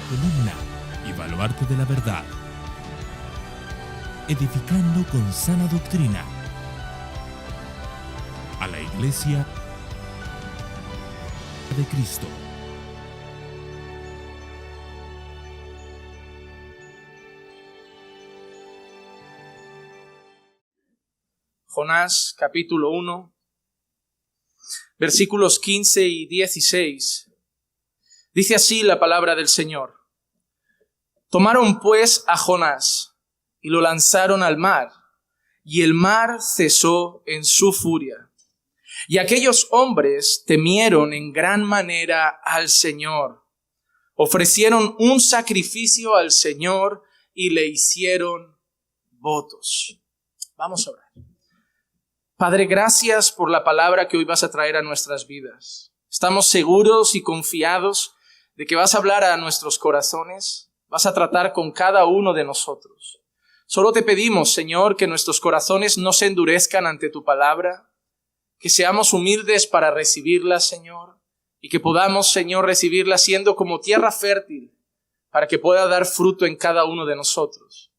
columna y baluarte de la verdad, edificando con sana doctrina a la Iglesia de Cristo. Jonás capítulo 1, versículos 15 y 16. Dice así la palabra del Señor. Tomaron pues a Jonás y lo lanzaron al mar, y el mar cesó en su furia. Y aquellos hombres temieron en gran manera al Señor. Ofrecieron un sacrificio al Señor y le hicieron votos. Vamos a orar. Padre, gracias por la palabra que hoy vas a traer a nuestras vidas. Estamos seguros y confiados de que vas a hablar a nuestros corazones, vas a tratar con cada uno de nosotros. Solo te pedimos, Señor, que nuestros corazones no se endurezcan ante tu palabra, que seamos humildes para recibirla, Señor, y que podamos, Señor, recibirla siendo como tierra fértil para que pueda dar fruto en cada uno de nosotros.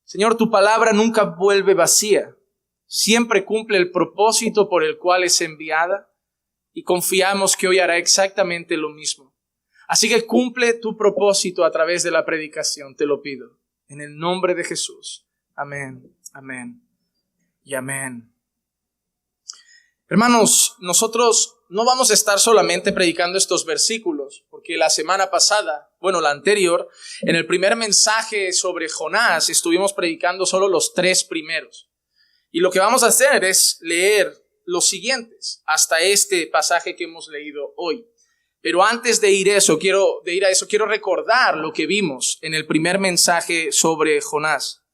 Señor, tu palabra nunca vuelve vacía. Siempre cumple el propósito por el cual es enviada y confiamos que hoy hará exactamente lo mismo. Así que cumple tu propósito a través de la predicación, te lo pido. En el nombre de Jesús. Amén, amén y amén. Hermanos, nosotros no vamos a estar solamente predicando estos versículos, porque la semana pasada, la anterior, en el primer mensaje sobre Jonás estuvimos predicando solo los 3 primeros. Y lo que vamos a hacer es leer los siguientes hasta este pasaje que hemos leído hoy. Pero antes de ir a eso, quiero recordar lo que vimos en el primer mensaje sobre Jonás.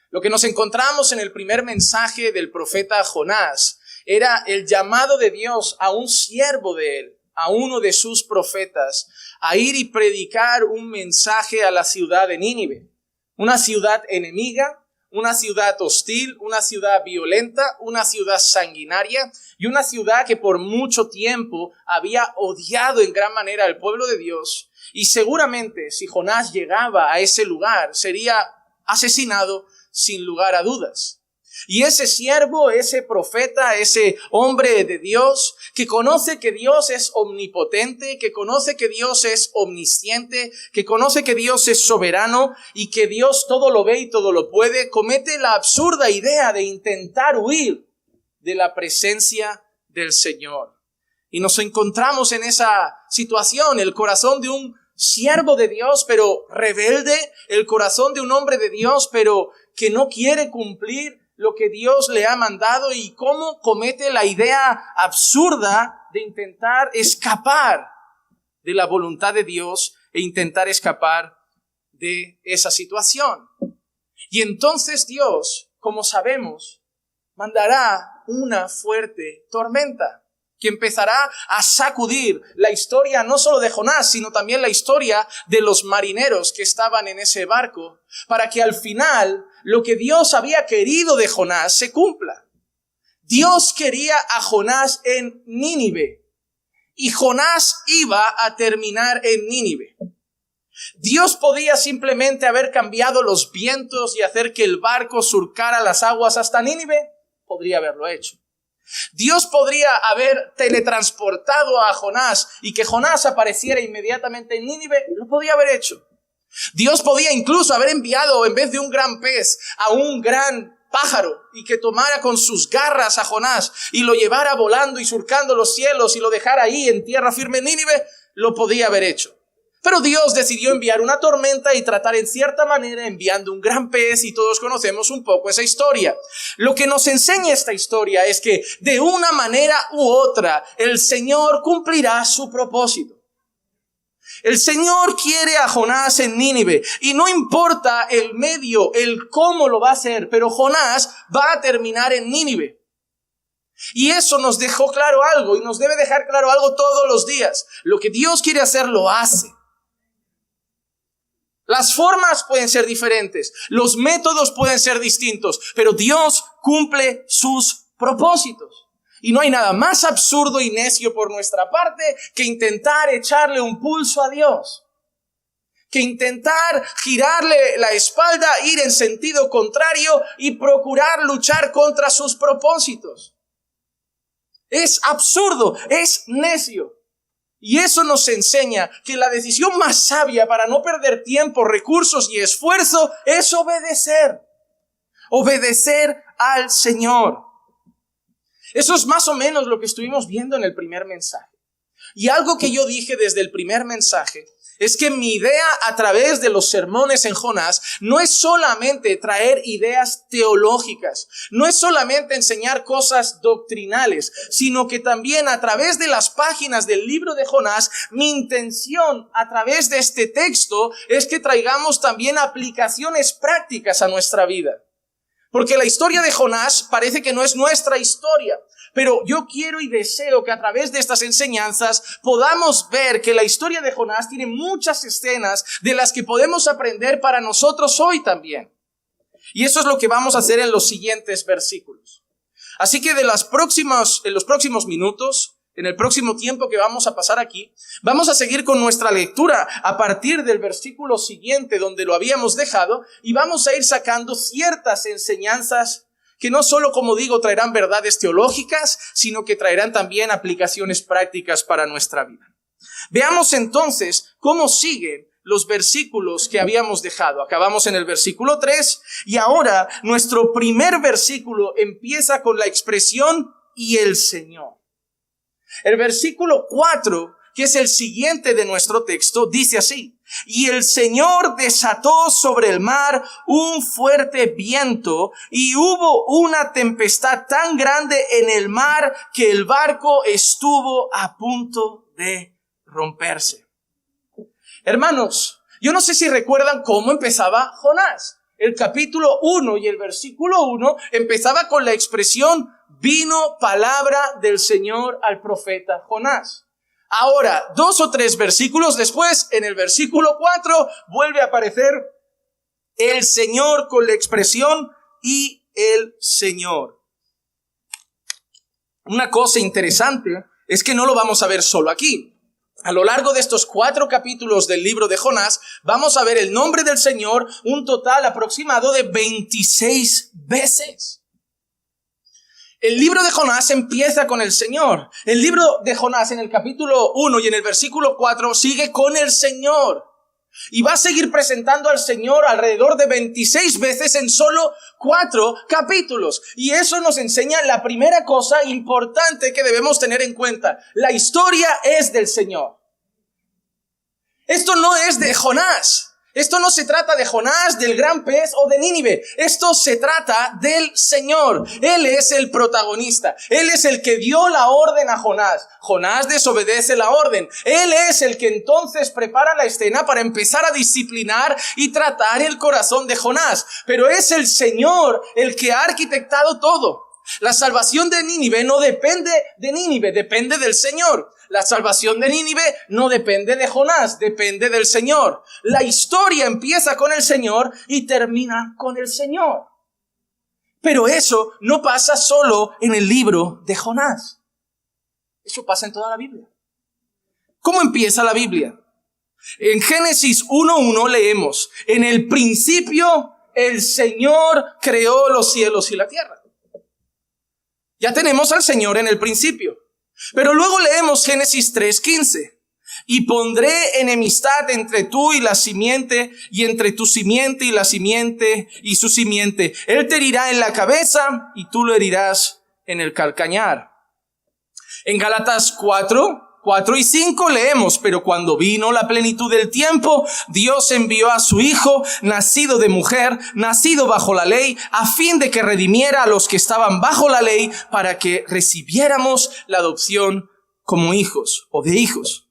Lo que nos encontramos en el primer mensaje del profeta Jonás era el llamado de Dios a un siervo de él, a uno de sus profetas, a ir y predicar un mensaje a la ciudad de Nínive, una ciudad enemiga, una ciudad hostil, una ciudad violenta, una ciudad sanguinaria y una ciudad que por mucho tiempo había odiado en gran manera al pueblo de Dios. Y seguramente si Jonás llegaba a ese lugar sería asesinado sin lugar a dudas. Y ese siervo, ese profeta, ese hombre de Dios, que conoce que Dios es omnipotente, que conoce que Dios es omnisciente, que conoce que Dios es soberano y que Dios todo lo ve y todo lo puede, comete la absurda idea de intentar huir de la presencia del Señor. Y nos encontramos en esa situación, el corazón de un siervo de Dios, pero rebelde, el corazón de un hombre de Dios, pero que no quiere cumplir lo que Dios le ha mandado y cómo comete la idea absurda de intentar escapar de la voluntad de Dios e intentar escapar de esa situación. Y entonces Dios, como sabemos, mandará una fuerte tormenta que empezará a sacudir la historia no solo de Jonás, sino también la historia de los marineros que estaban en ese barco, para que al final lo que Dios había querido de Jonás se cumpla. Dios quería a Jonás en Nínive y Jonás iba a terminar en Nínive. Dios podía simplemente haber cambiado los vientos y hacer que el barco surcara las aguas hasta Nínive. Podría haberlo hecho. Dios podría haber teletransportado a Jonás y que Jonás apareciera inmediatamente en Nínive. Lo podía haber hecho. Dios podía incluso haber enviado en vez de un gran pez a un gran pájaro y que tomara con sus garras a Jonás y lo llevara volando y surcando los cielos y lo dejara ahí en tierra firme en Nínive. Lo podía haber hecho. Pero Dios decidió enviar una tormenta y tratar en cierta manera enviando un gran pez y todos conocemos un poco esa historia. Lo que nos enseña esta historia es que de una manera u otra el Señor cumplirá su propósito. El Señor quiere a Jonás en Nínive y no importa el medio, el cómo lo va a hacer, pero Jonás va a terminar en Nínive. Y eso nos dejó claro algo y nos debe dejar claro algo todos los días. Lo que Dios quiere hacer lo hace. Las formas pueden ser diferentes, los métodos pueden ser distintos, pero Dios cumple sus propósitos. Y no hay nada más absurdo y necio por nuestra parte que intentar echarle un pulso a Dios. que intentar girarle la espalda, ir en sentido contrario y procurar luchar contra sus propósitos. Es absurdo, es necio. Y eso nos enseña que la decisión más sabia para no perder tiempo, recursos y esfuerzo es obedecer. Obedecer al Señor. Eso es más o menos lo que estuvimos viendo en el primer mensaje. Y algo que yo dije desde el primer mensaje es que mi idea a través de los sermones en Jonás no es solamente traer ideas teológicas, no es solamente enseñar cosas doctrinales, sino que también a través de las páginas del libro de Jonás, mi intención a través de este texto es que traigamos también aplicaciones prácticas a nuestra vida. Porque la historia de Jonás parece que no es nuestra historia. Pero yo quiero y deseo que a través de estas enseñanzas podamos ver que la historia de Jonás tiene muchas escenas de las que podemos aprender para nosotros hoy también. Y eso es lo que vamos a hacer en los siguientes versículos. Así que en los próximos minutos, en el próximo tiempo que vamos a pasar aquí, vamos a seguir con nuestra lectura a partir del versículo siguiente donde lo habíamos dejado y vamos a ir sacando ciertas enseñanzas que no solo, como digo, traerán verdades teológicas, sino que traerán también aplicaciones prácticas para nuestra vida. Veamos entonces cómo siguen los versículos que habíamos dejado. Acabamos en el versículo 3 y ahora nuestro primer versículo empieza con la expresión "y el Señor". El versículo 4, que es el siguiente de nuestro texto, dice así: "Y el Señor desató sobre el mar un fuerte viento, y hubo una tempestad tan grande en el mar que el barco estuvo a punto de romperse". Hermanos, yo no sé si recuerdan cómo empezaba Jonás. El capítulo 1 y el versículo 1 empezaba con la expresión "vino palabra del Señor al profeta Jonás". Ahora, 2 o 3 versículos después, en el versículo 4, vuelve a aparecer el Señor con la expresión "y el Señor". Una cosa interesante es que no lo vamos a ver solo aquí. A lo largo de estos 4 capítulos del libro de Jonás, vamos a ver el nombre del Señor un total aproximado de 26 veces. El libro de Jonás empieza con el Señor. El libro de Jonás en el capítulo 1 y en el versículo 4 sigue con el Señor. Y va a seguir presentando al Señor alrededor de 26 veces en solo 4 capítulos. Y eso nos enseña la primera cosa importante que debemos tener en cuenta. La historia es del Señor. Esto no es de Jonás. Esto no se trata de Jonás, del gran pez o de Nínive. Esto se trata del Señor. Él es el protagonista. Él es el que dio la orden a Jonás. Jonás desobedece la orden. Él es el que entonces prepara la escena para empezar a disciplinar y tratar el corazón de Jonás. Pero es el Señor el que ha arquitectado todo. La salvación de Nínive no depende de Nínive, depende del Señor. La salvación de Nínive no depende de Jonás, depende del Señor. La historia empieza con el Señor y termina con el Señor. Pero eso no pasa solo en el libro de Jonás. Eso pasa en toda la Biblia. ¿Cómo empieza la Biblia? En Génesis 1:1 leemos: "En el principio el Señor creó los cielos y la tierra". Ya tenemos al Señor en el principio. Pero luego leemos Génesis 3:15. "Y pondré enemistad entre tú y la simiente, y entre tu simiente y la simiente y su simiente. Él te herirá en la cabeza y tú lo herirás en el calcañar". En Gálatas 4 y 5 leemos: "Pero cuando vino la plenitud del tiempo, Dios envió a su Hijo, nacido de mujer, nacido bajo la ley, a fin de que redimiera a los que estaban bajo la ley, para que recibiéramos la adopción como hijos o de hijos".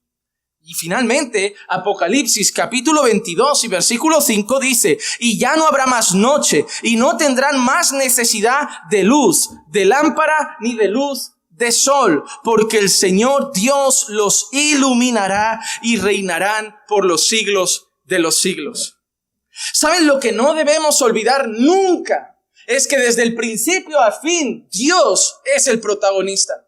Y finalmente, Apocalipsis capítulo 22 y versículo 5 dice: "Y ya no habrá más noche, y no tendrán más necesidad de luz, de lámpara, ni de luz de sol, porque el Señor Dios los iluminará y reinarán por los siglos de los siglos". ¿Saben lo que no debemos olvidar nunca? Es que desde el principio a fin, Dios es el protagonista.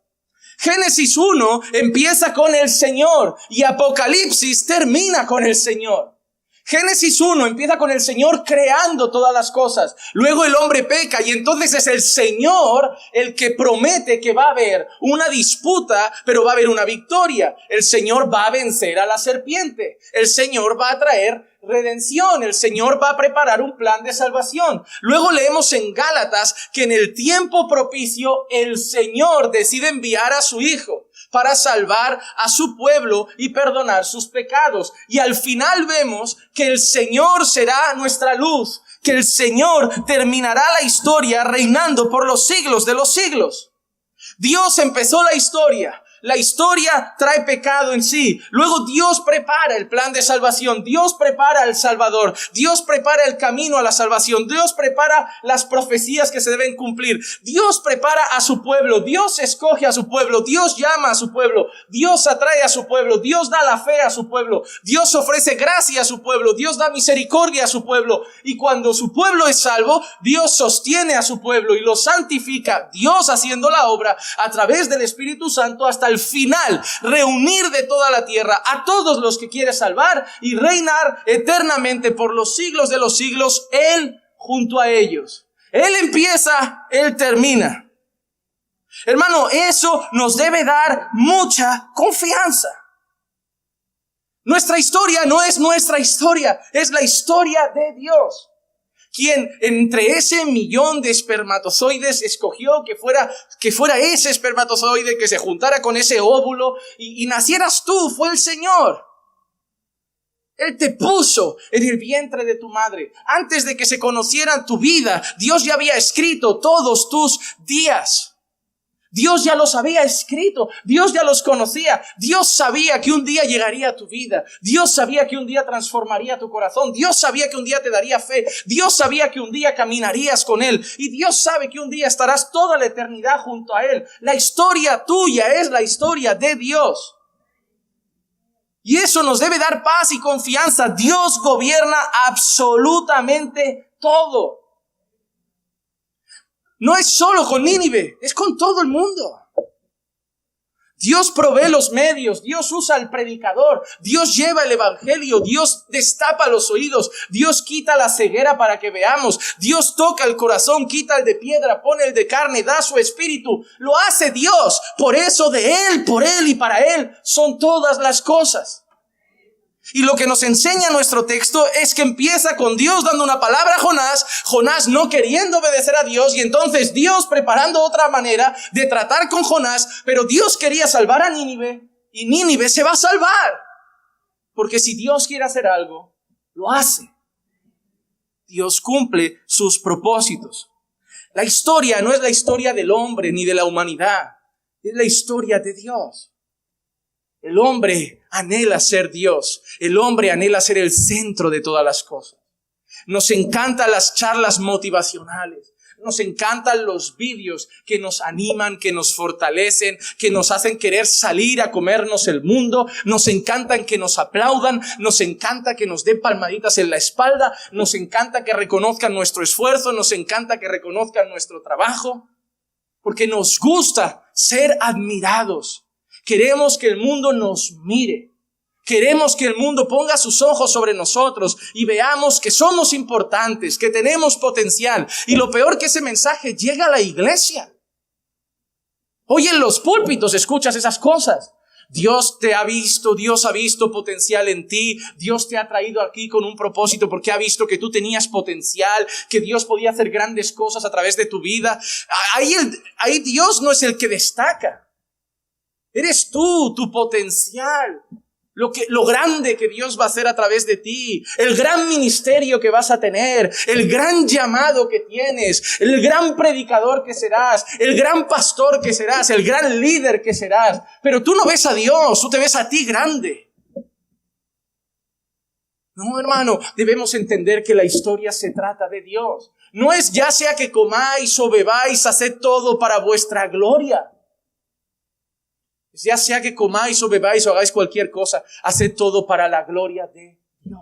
Génesis 1 empieza con el Señor y Apocalipsis termina con el Señor. Génesis 1 empieza con el Señor creando todas las cosas. Luego el hombre peca y entonces es el Señor el que promete que va a haber una disputa, pero va a haber una victoria. El Señor va a vencer a la serpiente. El Señor va a traer redención. El Señor va a preparar un plan de salvación. Luego leemos en Gálatas que en el tiempo propicio el Señor decide enviar a su Hijo para salvar a su pueblo y perdonar sus pecados. Y al final vemos que el Señor será nuestra luz, que el Señor terminará la historia reinando por los siglos de los siglos. Dios empezó la historia. La historia trae pecado en sí. Luego Dios prepara el plan de salvación. Dios prepara al Salvador. Dios prepara el camino a la salvación. Dios prepara las profecías que se deben cumplir. Dios prepara a su pueblo. Dios escoge a su pueblo. Dios llama a su pueblo. Dios atrae a su pueblo. Dios da la fe a su pueblo. Dios ofrece gracia a su pueblo. Dios da misericordia a su pueblo. Y cuando su pueblo es salvo, Dios sostiene a su pueblo y lo santifica. Dios haciendo la obra a través del Espíritu Santo hasta el final, reunir de toda la tierra a todos los que quiere salvar y reinar eternamente por los siglos de los siglos, Él junto a ellos. Él empieza, Él termina. Hermano, eso nos debe dar mucha confianza. Nuestra historia no es nuestra historia, es la historia de Dios, quien entre ese millón de espermatozoides escogió que fuera ese espermatozoide que se juntara con ese óvulo y nacieras tú. Fue el Señor. Él te puso en el vientre de tu madre. Antes de que se conocieran tu vida, Dios ya había escrito todos tus días. Dios ya los había escrito, Dios ya los conocía, Dios sabía que un día llegaría a tu vida, Dios sabía que un día transformaría tu corazón, Dios sabía que un día te daría fe, Dios sabía que un día caminarías con Él y Dios sabe que un día estarás toda la eternidad junto a Él. La historia tuya es la historia de Dios. Y eso nos debe dar paz y confianza. Dios gobierna absolutamente todo. No es solo con Nínive, es con todo el mundo. Dios provee los medios, Dios usa al predicador, Dios lleva el evangelio, Dios destapa los oídos, Dios quita la ceguera para que veamos, Dios toca el corazón, quita el de piedra, pone el de carne, da su espíritu. Lo hace Dios. Por eso de Él, por Él y para Él son todas las cosas. Y lo que nos enseña nuestro texto es que empieza con Dios dando una palabra a Jonás, Jonás no queriendo obedecer a Dios y entonces Dios preparando otra manera de tratar con Jonás, pero Dios quería salvar a Nínive y Nínive se va a salvar. Porque si Dios quiere hacer algo, lo hace. Dios cumple sus propósitos. La historia no es la historia del hombre ni de la humanidad, es la historia de Dios. El hombre anhela ser Dios. El hombre anhela ser el centro de todas las cosas. Nos encantan las charlas motivacionales. Nos encantan los vídeos que nos animan, que nos fortalecen, que nos hacen querer salir a comernos el mundo. Nos encantan que nos aplaudan. Nos encanta que nos den palmaditas en la espalda. Nos encanta que reconozcan nuestro esfuerzo. Nos encanta que reconozcan nuestro trabajo. Porque nos gusta ser admirados. Queremos que el mundo nos mire. Queremos que el mundo ponga sus ojos sobre nosotros y veamos que somos importantes, que tenemos potencial. Y lo peor, que ese mensaje llega a la iglesia. Hoy en los púlpitos escuchas esas cosas. Dios te ha visto, Dios ha visto potencial en ti, Dios te ha traído aquí con un propósito porque ha visto que tú tenías potencial, que Dios podía hacer grandes cosas a través de tu vida. Ahí Dios no es el que destaca. Eres tú, tu potencial, lo grande que Dios va a hacer a través de ti, el gran ministerio que vas a tener, el gran llamado que tienes, el gran predicador que serás, el gran pastor que serás, el gran líder que serás. Pero tú no ves a Dios, tú te ves a ti grande. No, hermano, debemos entender que la historia se trata de Dios. No es ya sea que comáis o bebáis, haced todo para vuestra gloria. Ya sea que comáis o bebáis o hagáis cualquier cosa, haced todo para la gloria de Dios.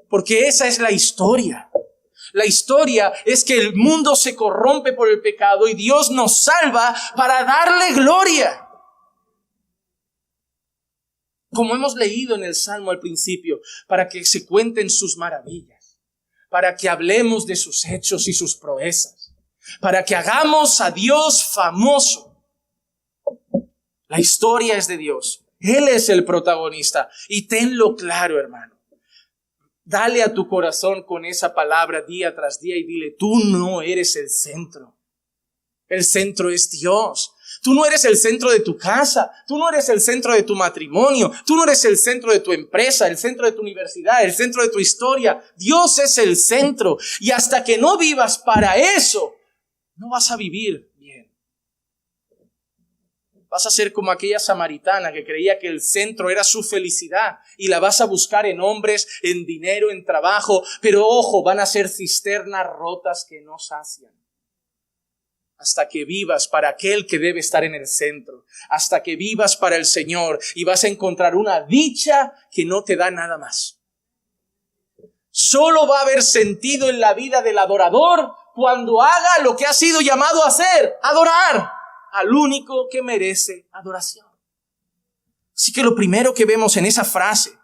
Porque esa es la historia. La historia es que el mundo se corrompe por el pecado y Dios nos salva para darle gloria. como hemos leído en el Salmo al principio, para que se cuenten sus maravillas, para que hablemos de sus hechos y sus proezas, para que hagamos a Dios famoso. La historia es de Dios. Él es el protagonista. Y tenlo claro, hermano. Dale a tu corazón con esa palabra día tras día y dile, tú no eres el centro. El centro es Dios. Tú no eres el centro de tu casa. Tú no eres el centro de tu matrimonio. Tú no eres el centro de tu empresa, el centro de tu universidad, el centro de tu historia. Dios es el centro. Y hasta que no vivas para eso, no vas a vivir bien. Vas a ser como aquella samaritana que creía que el centro era su felicidad y la vas a buscar en hombres, en dinero, en trabajo. Pero ojo, van a ser cisternas rotas que no sacian. Hasta que vivas para aquel que debe estar en el centro. Hasta que vivas para el Señor y vas a encontrar una dicha que no te da nada más. Solo va a haber sentido en la vida del adorador cuando haga lo que ha sido llamado a hacer, adorar al único que merece adoración. Así que lo primero que vemos en esa frase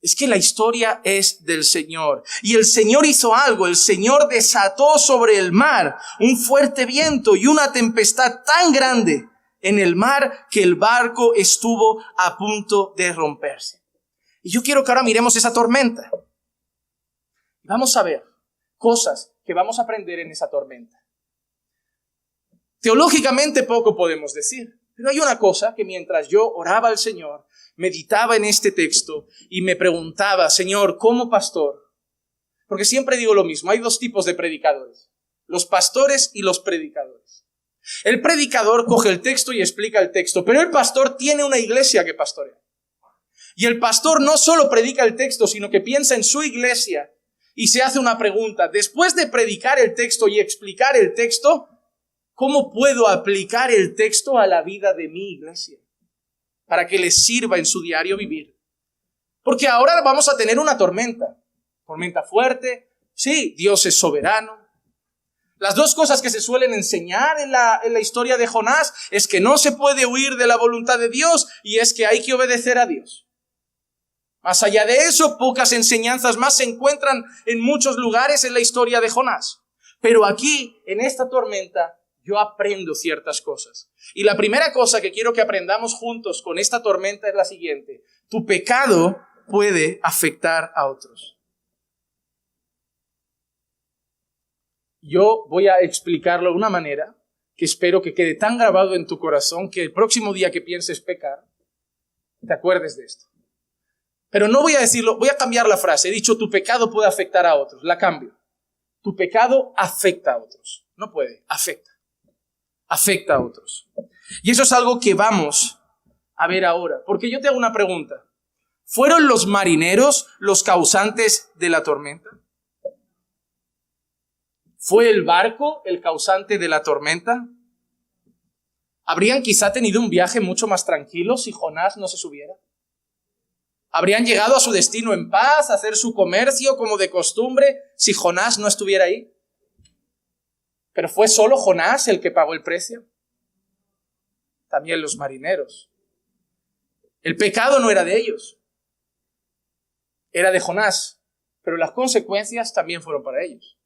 es que la historia es del Señor. Y el Señor hizo algo. El Señor desató sobre el mar un fuerte viento y una tempestad tan grande en el mar que el barco estuvo a punto de romperse. Y yo quiero que ahora miremos esa tormenta. Vamos a ver cosas que vamos a aprender en esa tormenta. Teológicamente poco podemos decir, pero hay una cosa que mientras yo oraba al Señor, meditaba en este texto y me preguntaba, Señor, ¿cómo pastor? Porque siempre digo lo mismo, hay dos tipos de predicadores, los pastores y los predicadores. El predicador coge el texto y explica el texto, pero el pastor tiene una iglesia que pastorea. Y el pastor no solo predica el texto, sino que piensa en su iglesia y se hace una pregunta. Después de predicar el texto y explicar el texto, ¿cómo puedo aplicar el texto a la vida de mi iglesia? Para que les sirva en su diario vivir. Porque ahora vamos a tener una tormenta. Tormenta fuerte. Sí, Dios es soberano. Las dos cosas que se suelen enseñar en la historia de Jonás es que no se puede huir de la voluntad de Dios y es que hay que obedecer a Dios. Más allá de eso, pocas enseñanzas más se encuentran en muchos lugares en la historia de Jonás. Pero aquí, en esta tormenta, yo aprendo ciertas cosas. Y la primera cosa que quiero que aprendamos juntos con esta tormenta es la siguiente. Tu pecado puede afectar a otros. Yo voy a explicarlo de una manera que espero que quede tan grabado en tu corazón que el próximo día que pienses pecar, te acuerdes de esto. Pero no voy a decirlo, voy a cambiar la frase. He dicho tu pecado puede afectar a otros. La cambio. Tu pecado afecta a otros. No puede, afecta. Afecta a otros. Y eso es algo que vamos a ver ahora. Porque yo te hago una pregunta. ¿Fueron los marineros los causantes de la tormenta? ¿Fue el barco el causante de la tormenta? ¿Habrían quizá tenido un viaje mucho más tranquilo si Jonás no se subiera? ¿Habrían llegado a su destino en paz, a hacer su comercio como de costumbre si Jonás no estuviera ahí? ¿Pero fue solo Jonás el que pagó el precio? También los marineros. El pecado no era de ellos. Era de Jonás. Pero las consecuencias también fueron para ellos.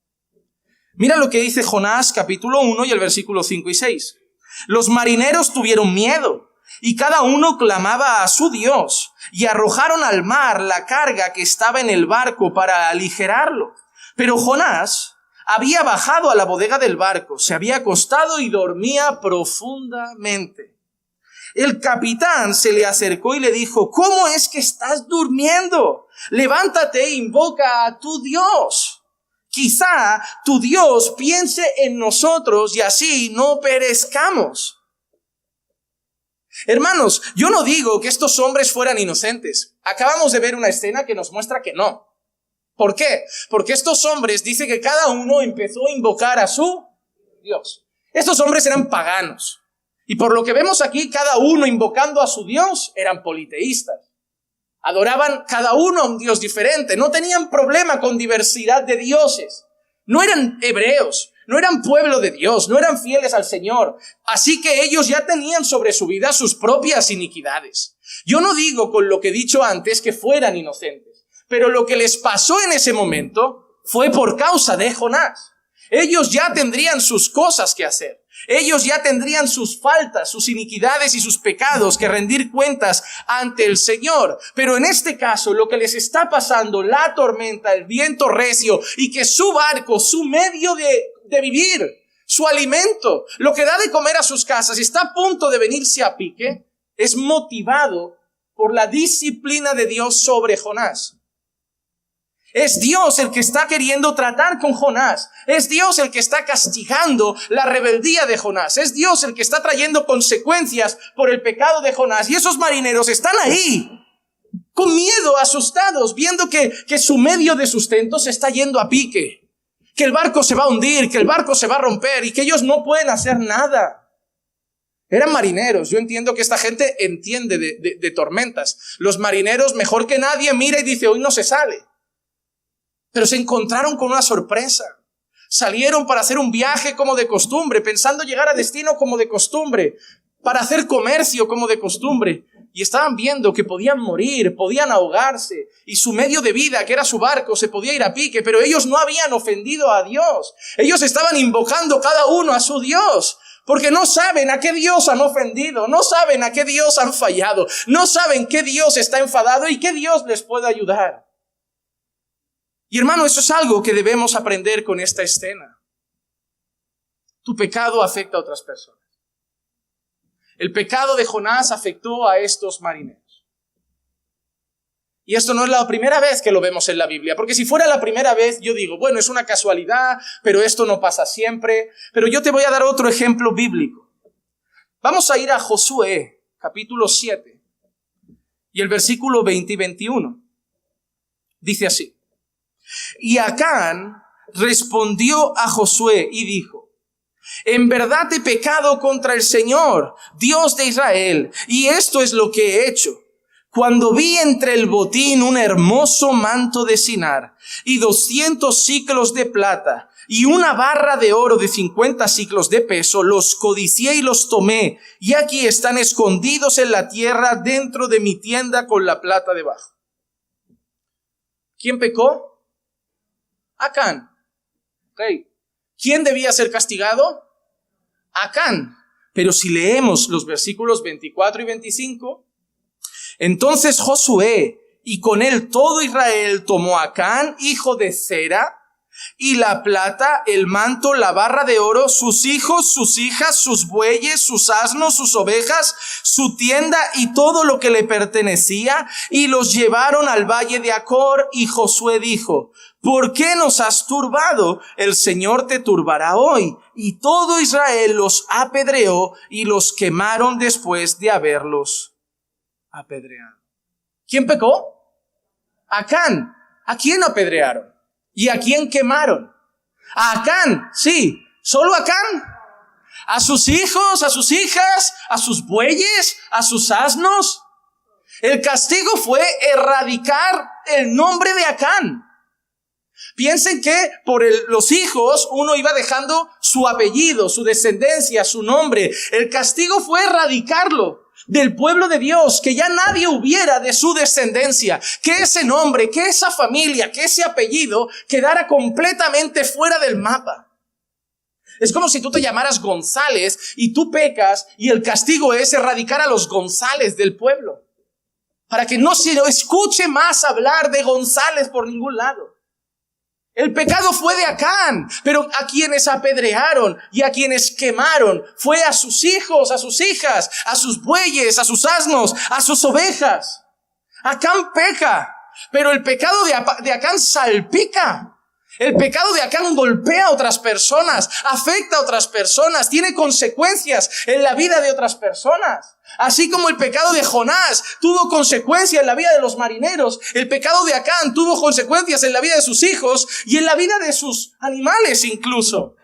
Mira lo que dice Jonás capítulo 1 y el versículo 5 y 6. Los marineros tuvieron miedo y cada uno clamaba a su Dios y arrojaron al mar la carga que estaba en el barco para aligerarlo. Pero Jonás había bajado a la bodega del barco, se había acostado y dormía profundamente. El capitán se le acercó y le dijo, ¿cómo es que estás durmiendo? Levántate e invoca a tu Dios. Quizá tu Dios piense en nosotros y así no perezcamos. Hermanos, yo no digo que estos hombres fueran inocentes. Acabamos de ver una escena que nos muestra que no. ¿Por qué? Porque estos hombres, dice que cada uno empezó a invocar a su Dios. Estos hombres eran paganos. Y por lo que vemos aquí, cada uno invocando a su Dios eran politeístas. Adoraban cada uno a un Dios diferente. No tenían problema con diversidad de dioses. no eran hebreos, no eran pueblo de Dios, no eran fieles al Señor. Así que ellos ya tenían sobre su vida sus propias iniquidades. Yo no digo con lo que he dicho antes que fueran inocentes, pero lo que les pasó en ese momento fue por causa de Jonás. Ellos ya tendrían sus cosas que hacer. Ellos ya tendrían sus faltas, sus iniquidades y sus pecados que rendir cuentas ante el Señor. Pero en este caso, lo que les está pasando, la tormenta, el viento recio y que su barco, su medio de vivir, su alimento, lo que da de comer a sus casas, está a punto de venirse a pique, es motivado por la disciplina de Dios sobre Jonás. Es Dios el que está queriendo tratar con Jonás. Es Dios el que está castigando la rebeldía de Jonás. Es Dios el que está trayendo consecuencias por el pecado de Jonás. Y esos marineros están ahí, con miedo, asustados, viendo que su medio de sustento se está yendo a pique, que el barco se va a hundir, que el barco se va a romper y que ellos no pueden hacer nada. Eran marineros. Yo entiendo que esta gente entiende de tormentas. Los marineros, mejor que nadie, mira y dice, hoy no se sale. Pero se encontraron con una sorpresa. Salieron para hacer un viaje como de costumbre, pensando llegar a destino como de costumbre, para hacer comercio como de costumbre. Y estaban viendo que podían morir, podían ahogarse, y su medio de vida, que era su barco, se podía ir a pique, pero ellos no habían ofendido a Dios. Ellos estaban invocando cada uno a su Dios, porque no saben a qué Dios han ofendido, no saben a qué Dios han fallado, no saben qué Dios está enfadado y qué Dios les puede ayudar. Y hermano, eso es algo que debemos aprender con esta escena. Tu pecado afecta a otras personas. El pecado de Jonás afectó a estos marineros. Y esto no es la primera vez que lo vemos en la Biblia, porque si fuera la primera vez, yo digo, bueno, es una casualidad, pero esto no pasa siempre. Pero yo te voy a dar otro ejemplo bíblico. Vamos a ir a Josué, capítulo 7, y el versículo 20 y 21. Dice así. Y Acán respondió a Josué y dijo, en verdad he pecado contra el Señor, Dios de Israel, y esto es lo que he hecho. Cuando vi entre el botín un hermoso manto de Sinar y 200 siclos de plata y una barra de oro de 50 siclos de peso, los codicié y los tomé, y aquí están escondidos en la tierra dentro de mi tienda con la plata debajo. ¿Quién pecó? Acán. Okay. ¿Quién debía ser castigado? Acán. Pero si leemos los versículos 24 y 25, entonces Josué y con él todo Israel tomó a Acán, hijo de Zera, y la plata, el manto, la barra de oro, sus hijos, sus hijas, sus bueyes, sus asnos, sus ovejas, su tienda y todo lo que le pertenecía, y los llevaron al valle de Acor. Y Josué dijo, ¿por qué nos has turbado? El Señor te turbará hoy. Y todo Israel los apedreó y los quemaron después de haberlos apedreado. ¿Quién pecó? Acán. ¿A quién apedrearon? ¿Y a quién quemaron? A Acán, sí. ¿Solo a Acán? ¿A sus hijos, a sus hijas, a sus bueyes, a sus asnos? El castigo fue erradicar el nombre de Acán. Piensen que por los hijos uno iba dejando su apellido, su descendencia, su nombre. El castigo fue erradicarlo del pueblo de Dios, que ya nadie hubiera de su descendencia, que ese nombre, que esa familia, que ese apellido quedara completamente fuera del mapa. Es como si tú te llamaras González y tú pecas y el castigo es erradicar a los González del pueblo, para que no se escuche más hablar de González por ningún lado. El pecado fue de Acán, pero a quienes apedrearon y a quienes quemaron fue a sus hijos, a sus hijas, a sus bueyes, a sus asnos, a sus ovejas. Acán peca, pero el pecado de Acán salpica. El pecado de Acán golpea a otras personas, afecta a otras personas, tiene consecuencias en la vida de otras personas. Así como el pecado de Jonás tuvo consecuencias en la vida de los marineros, el pecado de Acán tuvo consecuencias en la vida de sus hijos y en la vida de sus animales incluso.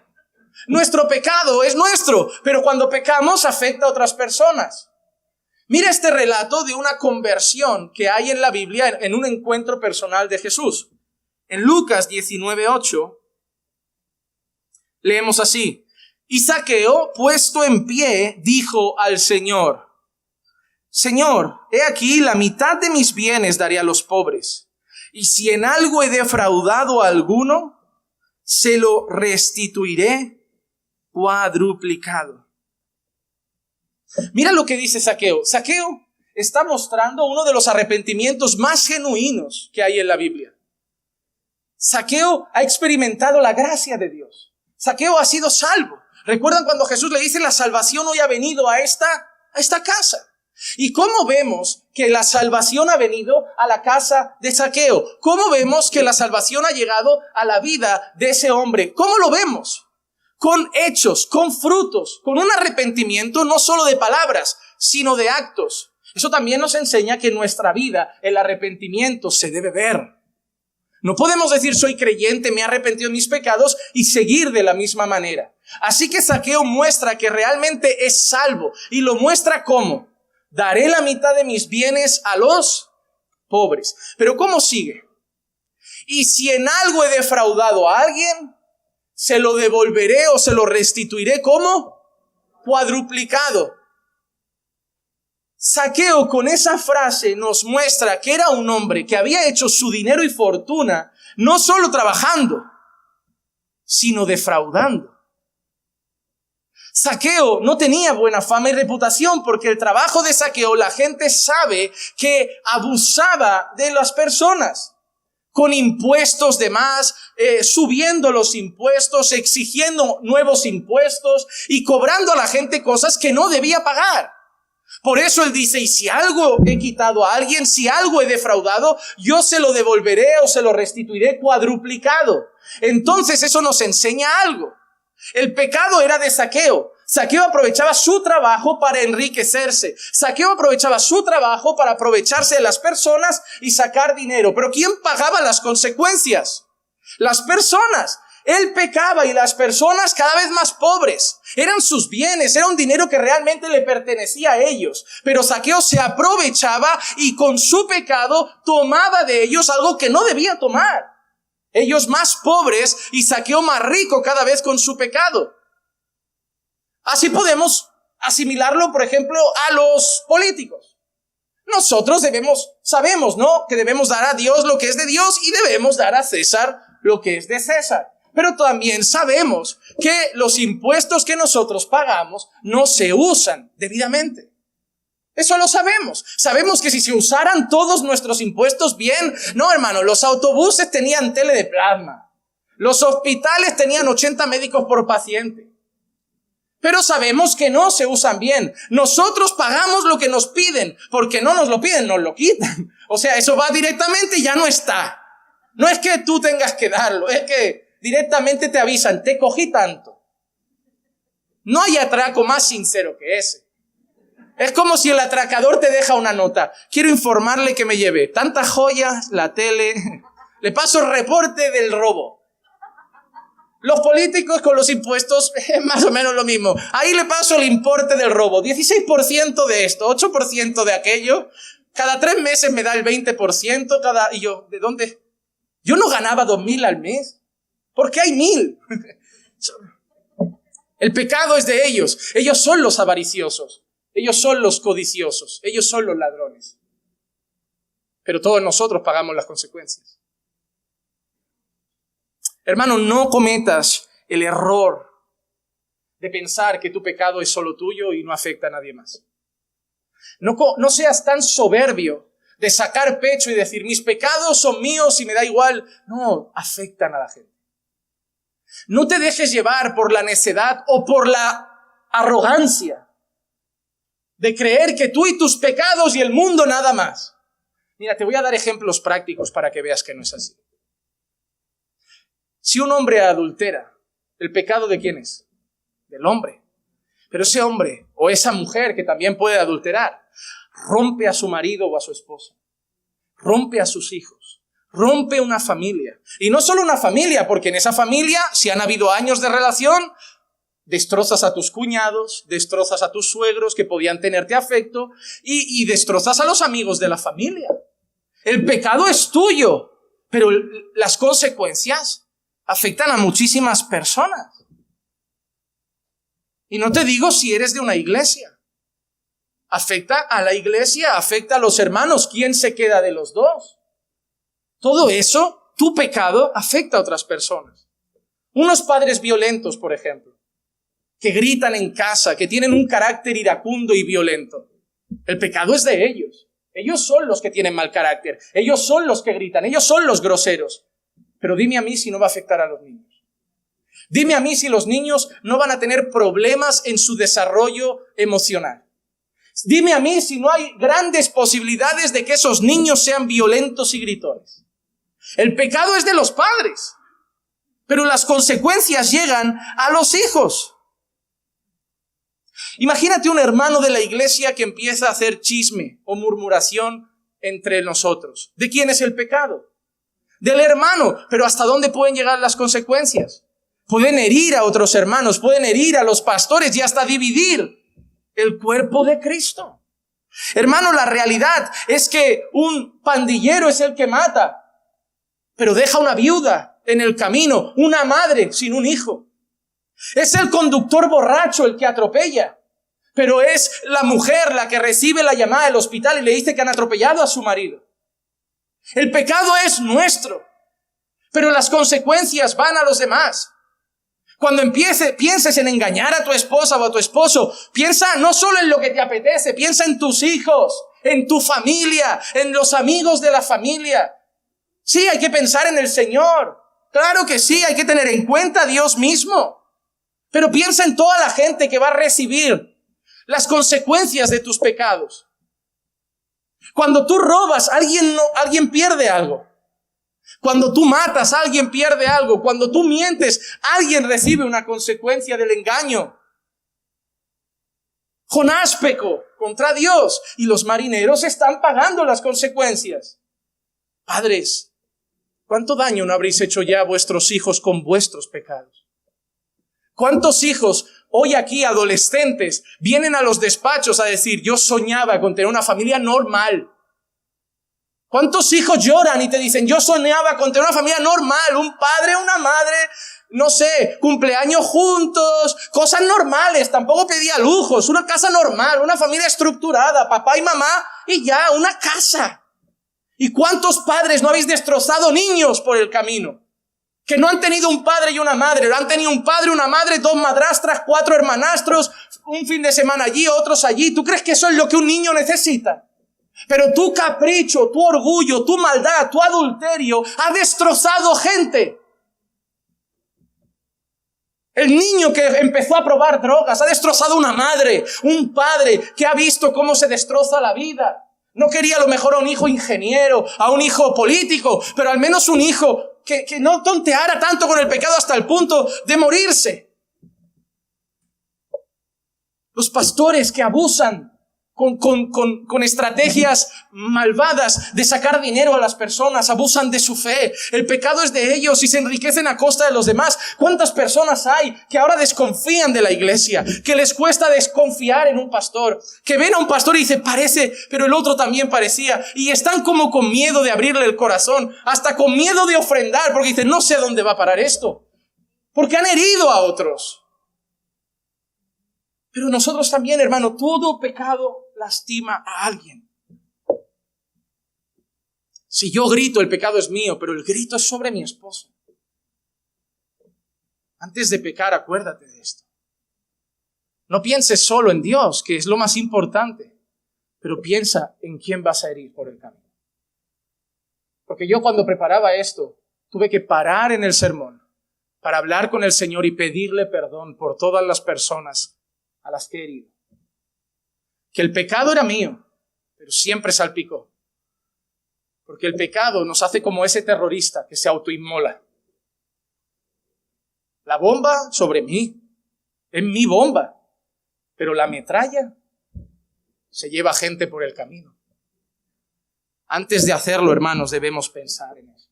Nuestro pecado es nuestro, pero cuando pecamos afecta a otras personas. Mira este relato de una conversión que hay en la Biblia en un encuentro personal de Jesús. En Lucas 19:8 leemos así: y Zaqueo, puesto en pie, dijo al Señor: Señor, he aquí la mitad de mis bienes daré a los pobres, y si en algo he defraudado a alguno, se lo restituiré cuadruplicado. Mira lo que dice Zaqueo. Zaqueo está mostrando uno de los arrepentimientos más genuinos que hay en la Biblia. Zaqueo ha experimentado la gracia de Dios. Zaqueo ha sido salvo. ¿Recuerdan cuando Jesús le dice: la salvación hoy ha venido a esta casa? ¿Y cómo vemos que la salvación ha venido a la casa de Zaqueo? ¿Cómo vemos que la salvación ha llegado a la vida de ese hombre? ¿Cómo lo vemos? Con hechos, con frutos, con un arrepentimiento no solo de palabras, sino de actos. Eso también nos enseña que en nuestra vida el arrepentimiento se debe ver. No podemos decir: soy creyente, me he arrepentido de mis pecados, y seguir de la misma manera. Así que Zaqueo muestra que realmente es salvo, y lo muestra ¿cómo? Daré la mitad de mis bienes a los pobres. Pero ¿cómo sigue? Y si en algo he defraudado a alguien, se lo devolveré o se lo restituiré ¿cómo? Cuadruplicado. Zaqueo con esa frase nos muestra que era un hombre que había hecho su dinero y fortuna no solo trabajando, sino defraudando. Zaqueo no tenía buena fama y reputación porque el trabajo de Zaqueo, la gente sabe que abusaba de las personas con impuestos de más, subiendo los impuestos, exigiendo nuevos impuestos y cobrando a la gente cosas que no debía pagar. Por eso él dice: y si algo he quitado a alguien, si algo he defraudado, yo se lo devolveré o se lo restituiré cuadruplicado. Entonces eso nos enseña algo. El pecado era de Zaqueo. Zaqueo aprovechaba su trabajo para enriquecerse. Zaqueo aprovechaba su trabajo para aprovecharse de las personas y sacar dinero. Pero ¿quién pagaba las consecuencias? Las personas. Él pecaba y las personas cada vez más pobres. Eran sus bienes, era un dinero que realmente le pertenecía a ellos. Pero Zaqueo se aprovechaba y con su pecado tomaba de ellos algo que no debía tomar. Ellos más pobres y Zaqueo más rico cada vez con su pecado. Así podemos asimilarlo, por ejemplo, a los políticos. Nosotros sabemos, ¿no?, que debemos dar a Dios lo que es de Dios y debemos dar a César lo que es de César. Pero también sabemos que los impuestos que nosotros pagamos no se usan debidamente. Eso lo sabemos. Sabemos que si se usaran todos nuestros impuestos bien, no, hermano, los autobuses tenían tele de plasma. Los hospitales tenían 80 médicos por paciente. Pero sabemos que no se usan bien. Nosotros pagamos lo que nos piden, porque no nos lo piden, nos lo quitan. O sea, eso va directamente y ya no está. No es que tú tengas que darlo, es que directamente te avisan: te cogí tanto. No hay atraco más sincero que ese. Es como si el atracador te deja una nota: quiero informarle que me llevé tantas joyas, la tele, le paso el reporte del robo. Los políticos con los impuestos es más o menos lo mismo. Ahí le paso el importe del robo: 16% de esto, 8% de aquello. Cada 3 meses me da el 20%. Y yo, ¿de dónde? Yo no ganaba 2.000 al mes. ¿Por qué hay 1.000? El pecado es de ellos. Ellos son los avariciosos. Ellos son los codiciosos. Ellos son los ladrones. Pero todos nosotros pagamos las consecuencias. Hermano, no cometas el error de pensar que tu pecado es solo tuyo y no afecta a nadie más. No seas tan soberbio de sacar pecho y decir: mis pecados son míos y me da igual. No, afectan a la gente. No te dejes llevar por la necedad o por la arrogancia de creer que tú y tus pecados y el mundo nada más. Mira, te voy a dar ejemplos prácticos para que veas que no es así. Si un hombre adultera, ¿el pecado de quién es? Del hombre. Pero ese hombre o esa mujer que también puede adulterar, rompe a su marido o a su esposa, rompe a sus hijos, rompe una familia. Y no solo una familia, porque en esa familia, si han habido años de relación, destrozas a tus cuñados, destrozas a tus suegros que podían tenerte afecto y destrozas a los amigos de la familia. El pecado es tuyo, pero las consecuencias afectan a muchísimas personas. Y no te digo si eres de una iglesia. Afecta a la iglesia, afecta a los hermanos. ¿Quién se queda de los dos? Todo eso, tu pecado, afecta a otras personas. Unos padres violentos, por ejemplo, que gritan en casa, que tienen un carácter iracundo y violento. El pecado es de ellos. Ellos son los que tienen mal carácter. Ellos son los que gritan. Ellos son los groseros. Pero dime a mí si no va a afectar a los niños. Dime a mí si los niños no van a tener problemas en su desarrollo emocional. Dime a mí si no hay grandes posibilidades de que esos niños sean violentos y gritones. El pecado es de los padres, pero las consecuencias llegan a los hijos. Imagínate un hermano de la iglesia que empieza a hacer chisme o murmuración entre nosotros. ¿De quién es el pecado? Del hermano. Pero ¿hasta dónde pueden llegar las consecuencias? Pueden herir a otros hermanos, pueden herir a los pastores y hasta dividir el cuerpo de Cristo. Hermano, la realidad es que un pandillero es el que mata, pero deja una viuda en el camino, una madre sin un hijo. Es el conductor borracho el que atropella, pero es la mujer la que recibe la llamada del hospital y le dice que han atropellado a su marido. El pecado es nuestro, pero las consecuencias van a los demás. Cuando pienses en engañar a tu esposa o a tu esposo, piensa no solo en lo que te apetece, piensa en tus hijos, en tu familia, en los amigos de la familia. Sí, hay que pensar en el Señor. Claro que sí, hay que tener en cuenta a Dios mismo. Pero piensa en toda la gente que va a recibir las consecuencias de tus pecados. Cuando tú robas, alguien pierde algo. Cuando tú matas, alguien pierde algo. Cuando tú mientes, alguien recibe una consecuencia del engaño. Jonás pecó contra Dios y los marineros están pagando las consecuencias. Padres, ¿cuánto daño no habréis hecho ya a vuestros hijos con vuestros pecados? ¿Cuántos hijos hoy aquí, adolescentes, vienen a los despachos a decir, yo soñaba con tener una familia normal? ¿Cuántos hijos lloran y te dicen, yo soñaba con tener una familia normal, un padre, una madre, no sé, cumpleaños juntos, cosas normales, tampoco pedía lujos, una casa normal, una familia estructurada, papá y mamá y ya, una casa? ¿Y cuántos padres no habéis destrozado niños por el camino? Que no han tenido un padre y una madre, han tenido un padre, una madre, 2 madrastras, 4 hermanastros, un fin de semana allí, otros allí. ¿Tú crees que eso es lo que un niño necesita? Pero tu capricho, tu orgullo, tu maldad, tu adulterio ha destrozado gente. El niño que empezó a probar drogas ha destrozado una madre, un padre que ha visto cómo se destroza la vida. No quería a lo mejor a un hijo ingeniero, a un hijo político, pero al menos un hijo que no tonteara tanto con el pecado hasta el punto de morirse. Los pastores que abusan con estrategias malvadas de sacar dinero a las personas, abusan de su fe. El pecado es de ellos y se enriquecen a costa de los demás. ¿Cuántas personas hay que ahora desconfían de la iglesia? Que les cuesta desconfiar en un pastor. Que ven a un pastor y dicen, parece, pero el otro también parecía. Y están como con miedo de abrirle el corazón, hasta con miedo de ofrendar, porque dicen, no sé dónde va a parar esto. Porque han herido a otros. Pero nosotros también, hermano, todo pecado lastima a alguien. Si yo grito, el pecado es mío, pero el grito es sobre mi esposo. Antes de pecar, acuérdate de esto. No pienses solo en Dios, que es lo más importante, pero piensa en quién vas a herir por el camino. Porque yo cuando preparaba esto, tuve que parar en el sermón para hablar con el Señor y pedirle perdón por todas las personas a las que he herido. Que el pecado era mío, pero siempre salpicó. Porque el pecado nos hace como ese terrorista que se autoinmola. La bomba sobre mí, es mi bomba, pero la metralla se lleva gente por el camino. Antes de hacerlo, hermanos, debemos pensar en eso.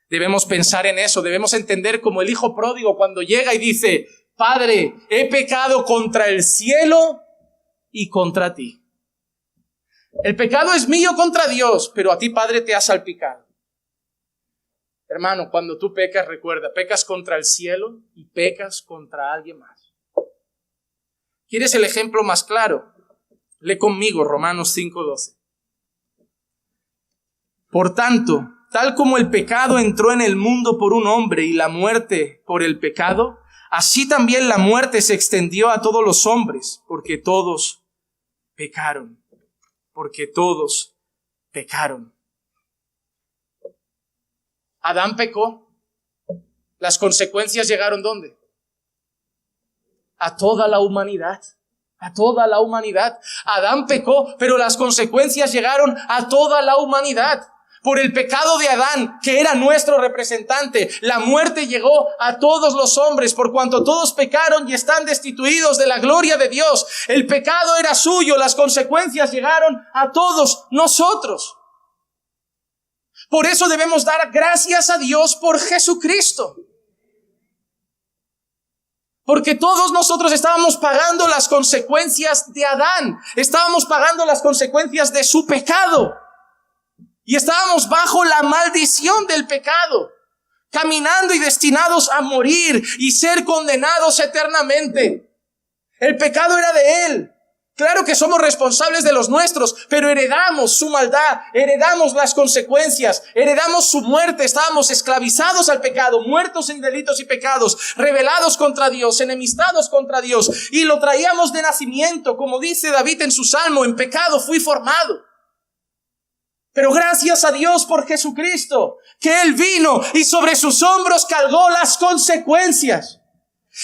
Debemos pensar en eso, debemos entender como el hijo pródigo cuando llega y dice, Padre, he pecado contra el cielo y contra ti. El pecado es mío contra Dios, pero a ti, Padre, te ha salpicado. Hermano, cuando tú pecas, recuerda, pecas contra el cielo y pecas contra alguien más. ¿Quieres el ejemplo más claro? Lee conmigo Romanos 5:12. Por tanto, tal como el pecado entró en el mundo por un hombre y la muerte por el pecado, así también la muerte se extendió a todos los hombres, porque todos pecaron. Porque todos pecaron. Adán pecó. Las consecuencias llegaron ¿dónde? A toda la humanidad. A toda la humanidad. Adán pecó, pero las consecuencias llegaron a toda la humanidad. Por el pecado de Adán, que era nuestro representante, la muerte llegó a todos los hombres, por cuanto todos pecaron y están destituidos de la gloria de Dios. El pecado era suyo, las consecuencias llegaron a todos nosotros. Por eso debemos dar gracias a Dios por Jesucristo. Porque todos nosotros estábamos pagando las consecuencias de Adán. Estábamos pagando las consecuencias de su pecado. Y estábamos bajo la maldición del pecado, caminando y destinados a morir y ser condenados eternamente. El pecado era de él. Claro que somos responsables de los nuestros, pero heredamos su maldad, heredamos las consecuencias, heredamos su muerte. Estábamos esclavizados al pecado, muertos en delitos y pecados, rebelados contra Dios, enemistados contra Dios, y lo traíamos de nacimiento, como dice David en su salmo: en pecado fui formado. Pero gracias a Dios por Jesucristo, que Él vino y sobre sus hombros cargó las consecuencias.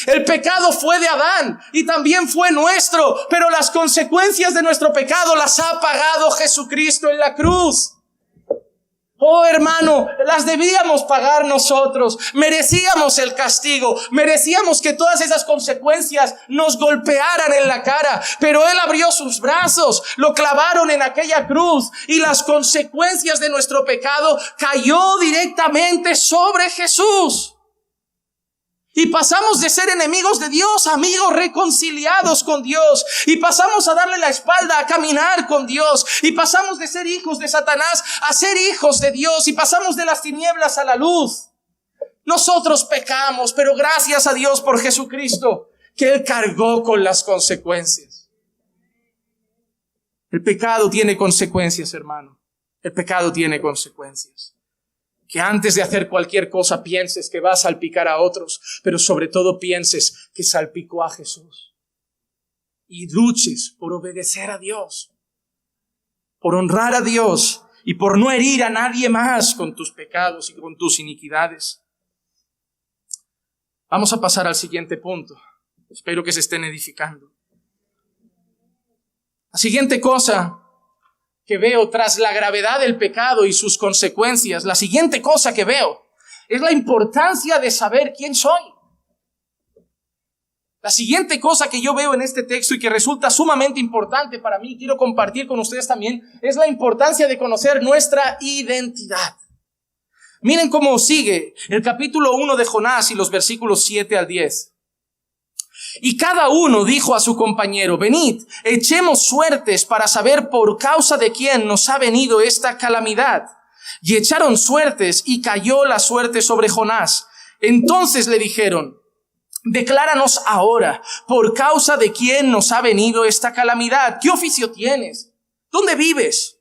El pecado fue de Adán y también fue nuestro, pero las consecuencias de nuestro pecado las ha pagado Jesucristo en la cruz. Oh hermano, las debíamos pagar nosotros. Merecíamos el castigo, merecíamos que todas esas consecuencias nos golpearan en la cara, pero Él abrió sus brazos, lo clavaron en aquella cruz y las consecuencias de nuestro pecado cayó directamente sobre Jesús. Y pasamos de ser enemigos de Dios a amigos reconciliados con Dios. Y pasamos a darle la espalda, a caminar con Dios. Y pasamos de ser hijos de Satanás a ser hijos de Dios. Y pasamos de las tinieblas a la luz. Nosotros pecamos, pero gracias a Dios por Jesucristo, que Él cargó con las consecuencias. El pecado tiene consecuencias, hermano. El pecado tiene consecuencias. Que antes de hacer cualquier cosa pienses que va a salpicar a otros, pero sobre todo pienses que salpicó a Jesús. Y luches por obedecer a Dios, por honrar a Dios y por no herir a nadie más con tus pecados y con tus iniquidades. Vamos a pasar al siguiente punto. Espero que se estén edificando. La siguiente cosa que veo tras la gravedad del pecado y sus consecuencias, la siguiente cosa que veo es la importancia de saber quién soy. La siguiente cosa que yo veo en este texto y que resulta sumamente importante para mí, quiero compartir con ustedes también, es la importancia de conocer nuestra identidad. Miren cómo sigue el capítulo 1 de Jonás y los versículos 7 al 10. Y cada uno dijo a su compañero: venid, echemos suertes para saber por causa de quién nos ha venido esta calamidad. Y echaron suertes y cayó la suerte sobre Jonás. Entonces le dijeron: decláranos ahora por causa de quién nos ha venido esta calamidad. ¿Qué oficio tienes? ¿Dónde vives?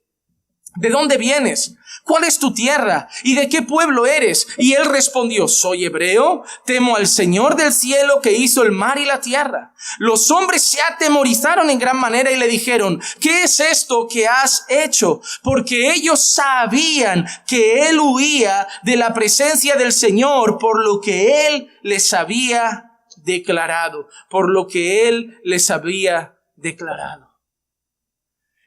¿De dónde vienes? ¿Cuál es tu tierra? ¿Y de qué pueblo eres? Y él respondió: soy hebreo, temo al Señor del cielo que hizo el mar y la tierra. Los hombres se atemorizaron en gran manera y le dijeron: ¿qué es esto que has hecho? Porque ellos sabían que él huía de la presencia del Señor por lo que él les había declarado. Por lo que él les había declarado.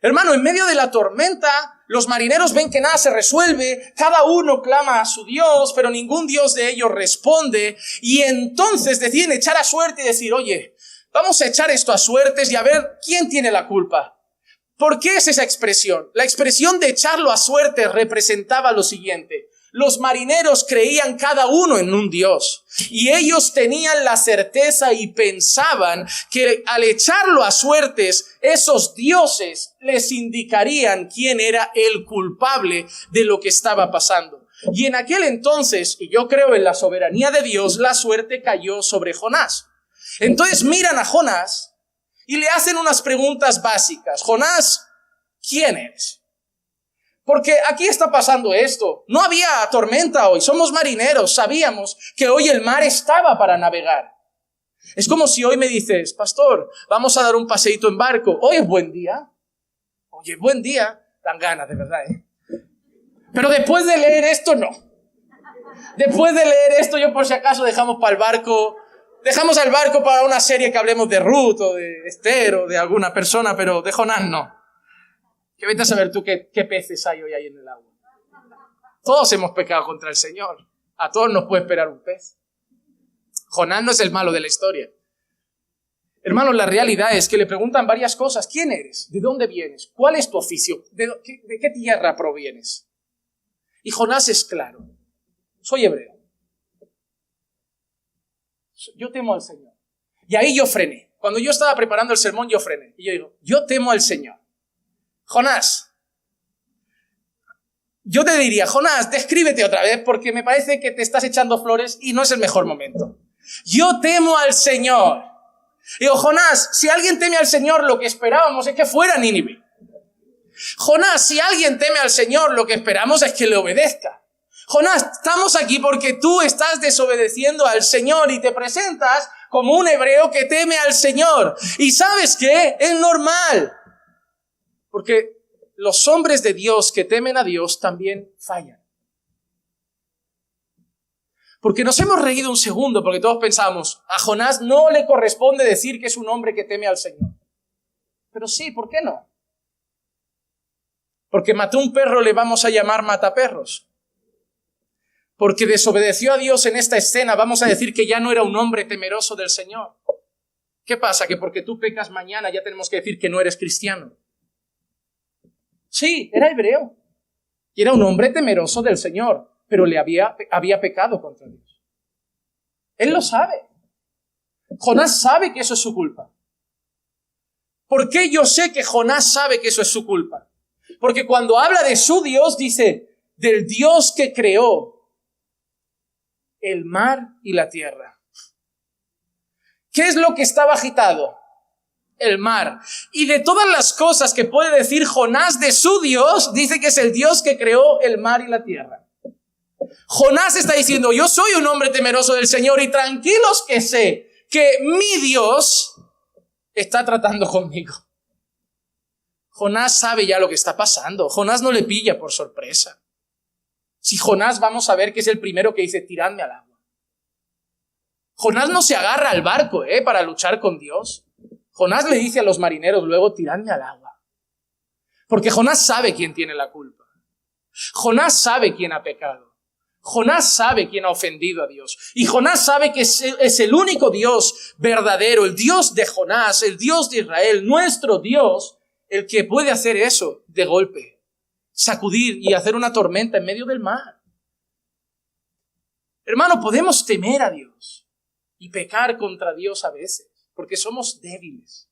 Hermano, en medio de la tormenta, los marineros ven que nada se resuelve, cada uno clama a su Dios, pero ningún Dios de ellos responde, y entonces deciden echar a suerte y decir: oye, vamos a echar esto a suertes y a ver quién tiene la culpa. ¿Por qué es esa expresión? La expresión de echarlo a suerte representaba lo siguiente: los marineros creían cada uno en un Dios y ellos tenían la certeza y pensaban que al echarlo a suertes, esos dioses les indicarían quién era el culpable de lo que estaba pasando. Y en aquel entonces, y yo creo en la soberanía de Dios, la suerte cayó sobre Jonás. Entonces miran a Jonás y le hacen unas preguntas básicas. Jonás, ¿quién eres? Porque aquí está pasando esto. No había tormenta hoy, somos marineros, sabíamos que hoy el mar estaba para navegar. Es como si hoy me dices, pastor, vamos a dar un paseíto en barco. Hoy es buen día. Oye, buen día. Dan ganas, de verdad, ¿eh? Pero después de leer esto, no. Después de leer esto, yo por si acaso dejamos al barco para una serie que hablemos de Ruth o de Esther o de alguna persona, pero de Jonás no. Que vete a saber tú qué peces hay hoy ahí en el agua. Todos hemos pecado contra el Señor. A todos nos puede esperar un pez. Jonás no es el malo de la historia. Hermanos, la realidad es que le preguntan varias cosas. ¿Quién eres? ¿De dónde vienes? ¿Cuál es tu oficio? ¿De qué tierra provienes? Y Jonás es claro. Soy hebreo. Yo temo al Señor. Y ahí yo frené. Cuando yo estaba preparando el sermón, yo frené. Y yo digo, yo temo al Señor. Jonás. Yo te diría, Jonás, descríbete otra vez porque me parece que te estás echando flores y no es el mejor momento. Yo temo al Señor. Digo, Jonás, si alguien teme al Señor, lo que esperábamos es que fuera Nínive. Jonás, si alguien teme al Señor, lo que esperamos es que le obedezca. Jonás, estamos aquí porque tú estás desobedeciendo al Señor y te presentas como un hebreo que teme al Señor. ¿Y sabes qué? Es normal. Porque los hombres de Dios que temen a Dios también fallan. Porque nos hemos reído un segundo porque todos pensábamos, a Jonás no le corresponde decir que es un hombre que teme al Señor. Pero sí, ¿por qué no? Porque mató un perro, le vamos a llamar mataperros. Porque desobedeció a Dios en esta escena, vamos a decir que ya no era un hombre temeroso del Señor. ¿Qué pasa? Que porque tú pecas mañana ya tenemos que decir que no eres cristiano. Sí, era hebreo. Y era un hombre temeroso del Señor, pero había pecado contra Dios. Él lo sabe. Jonás sabe que eso es su culpa. ¿Por qué yo sé que Jonás sabe que eso es su culpa? Porque cuando habla de su Dios, dice, del Dios que creó el mar y la tierra. ¿Qué es lo que estaba agitado? El mar. Y de todas las cosas que puede decir Jonás de su Dios, dice que es el Dios que creó el mar y la tierra. Jonás está diciendo, yo soy un hombre temeroso del Señor y tranquilos que sé que mi Dios está tratando conmigo. Jonás sabe ya lo que está pasando. Jonás no le pilla por sorpresa. Si Jonás vamos a ver que es el primero que dice, tiradme al agua. Jonás no se agarra al barco, para luchar con Dios. Jonás le dice a los marineros luego, tiradme al agua. Porque Jonás sabe quién tiene la culpa. Jonás sabe quién ha pecado. Jonás sabe quién ha ofendido a Dios. Y Jonás sabe que es el único Dios verdadero, el Dios de Jonás, el Dios de Israel, nuestro Dios, el que puede hacer eso de golpe. Sacudir y hacer una tormenta en medio del mar. Hermano, podemos temer a Dios y pecar contra Dios a veces, porque somos débiles.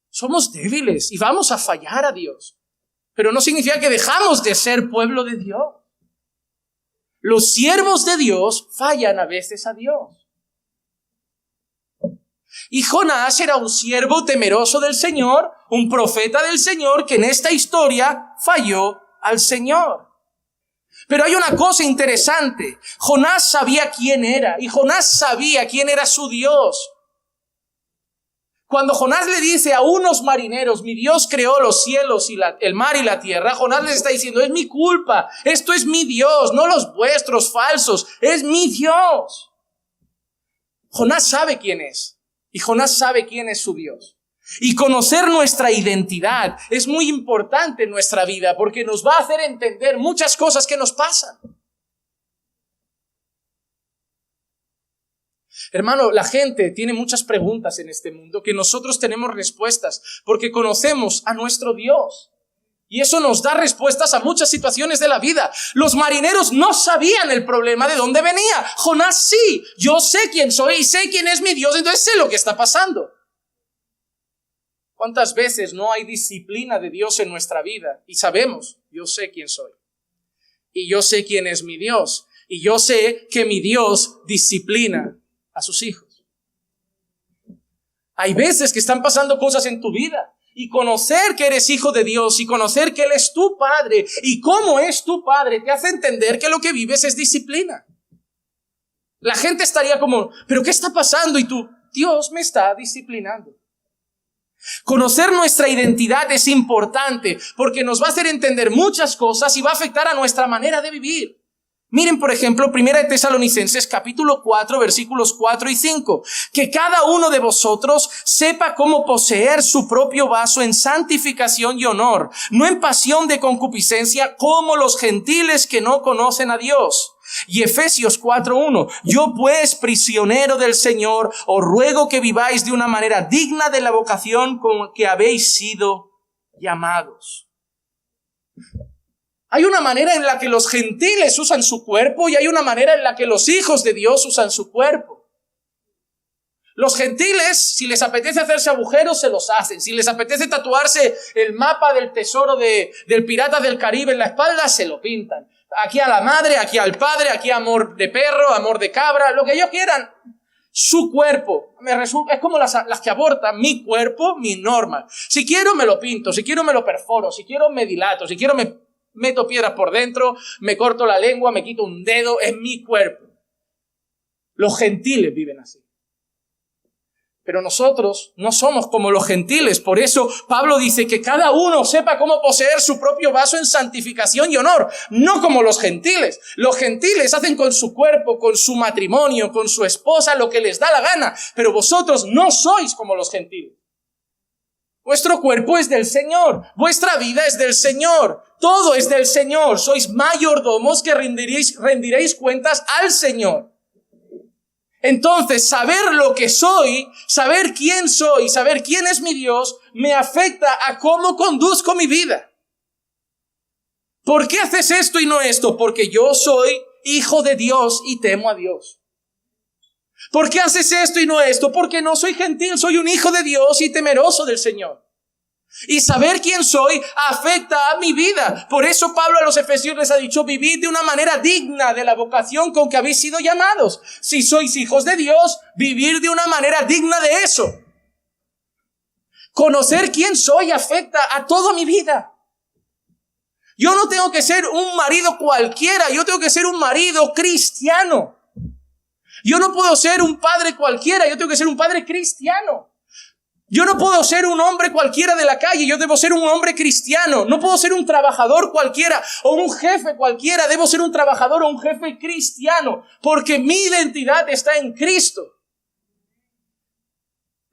Somos débiles y vamos a fallar a Dios. Pero no significa que dejamos de ser pueblo de Dios. Los siervos de Dios fallan a veces a Dios. Y Jonás era un siervo temeroso del Señor, un profeta del Señor que en esta historia falló al Señor. Pero hay una cosa interesante. Jonás sabía quién era y Jonás sabía quién era su Dios. Cuando Jonás le dice a unos marineros, mi Dios creó los cielos y el mar y la tierra, Jonás les está diciendo, es mi culpa, esto es mi Dios, no los vuestros falsos, es mi Dios. Jonás sabe quién es y Jonás sabe quién es su Dios. Y conocer nuestra identidad es muy importante en nuestra vida porque nos va a hacer entender muchas cosas que nos pasan. Hermano, la gente tiene muchas preguntas en este mundo que nosotros tenemos respuestas porque conocemos a nuestro Dios. Y eso nos da respuestas a muchas situaciones de la vida. Los marineros no sabían el problema de dónde venía. Jonás sí. Yo sé quién soy y sé quién es mi Dios, entonces sé lo que está pasando. ¿Cuántas veces no hay disciplina de Dios en nuestra vida? Y sabemos, yo sé quién soy. Y yo sé quién es mi Dios. Y yo sé que mi Dios disciplina a sus hijos. Hay veces que están pasando cosas en tu vida y conocer que eres hijo de Dios y conocer que Él es tu Padre y cómo es tu Padre te hace entender que lo que vives es disciplina. La gente estaría como, ¿pero qué está pasando? Y tú, Dios me está disciplinando. Conocer nuestra identidad es importante porque nos va a hacer entender muchas cosas y va a afectar a nuestra manera de vivir. Miren, por ejemplo, 1 Tesalonicenses capítulo 4, versículos 4 y 5. Que cada uno de vosotros sepa cómo poseer su propio vaso en santificación y honor, no en pasión de concupiscencia como los gentiles que no conocen a Dios. Y Efesios 4:1, yo pues, prisionero del Señor, os ruego que viváis de una manera digna de la vocación con que habéis sido llamados. Hay una manera en la que los gentiles usan su cuerpo y hay una manera en la que los hijos de Dios usan su cuerpo. Los gentiles, si les apetece hacerse agujeros, se los hacen. Si les apetece tatuarse el mapa del tesoro del Pirata del Caribe en la espalda, se lo pintan. Aquí a la madre, aquí al padre, aquí amor de perro, amor de cabra, lo que ellos quieran. Su cuerpo, es como las que abortan, mi cuerpo, mi norma. Si quiero me lo pinto, si quiero me lo perforo, si quiero me dilato, si quiero me meto piedras por dentro, me corto la lengua, me quito un dedo, es mi cuerpo. Los gentiles viven así. Pero nosotros no somos como los gentiles. Por eso Pablo dice que cada uno sepa cómo poseer su propio vaso en santificación y honor. No como los gentiles. Los gentiles hacen con su cuerpo, con su matrimonio, con su esposa lo que les da la gana. Pero vosotros no sois como los gentiles. Vuestro cuerpo es del Señor. Vuestra vida es del Señor. Todo es del Señor. Sois mayordomos que rendiréis cuentas al Señor. Entonces, saber lo que soy, saber quién soy, saber quién es mi Dios, me afecta a cómo conduzco mi vida. ¿Por qué haces esto y no esto? Porque yo soy hijo de Dios y temo a Dios. ¿Por qué haces esto y no esto? Porque no soy gentil, soy un hijo de Dios y temeroso del Señor. Y saber quién soy afecta a mi vida. Por eso Pablo a los Efesios les ha dicho, vivid de una manera digna de la vocación con que habéis sido llamados. Si sois hijos de Dios, vivir de una manera digna de eso. Conocer quién soy afecta a toda mi vida. Yo no tengo que ser un marido cualquiera, yo tengo que ser un marido cristiano. Yo no puedo ser un padre cualquiera, yo tengo que ser un padre cristiano. Yo no puedo ser un hombre cualquiera de la calle, yo debo ser un hombre cristiano. No puedo ser un trabajador cualquiera o un jefe cualquiera, debo ser un trabajador o un jefe cristiano, porque mi identidad está en Cristo.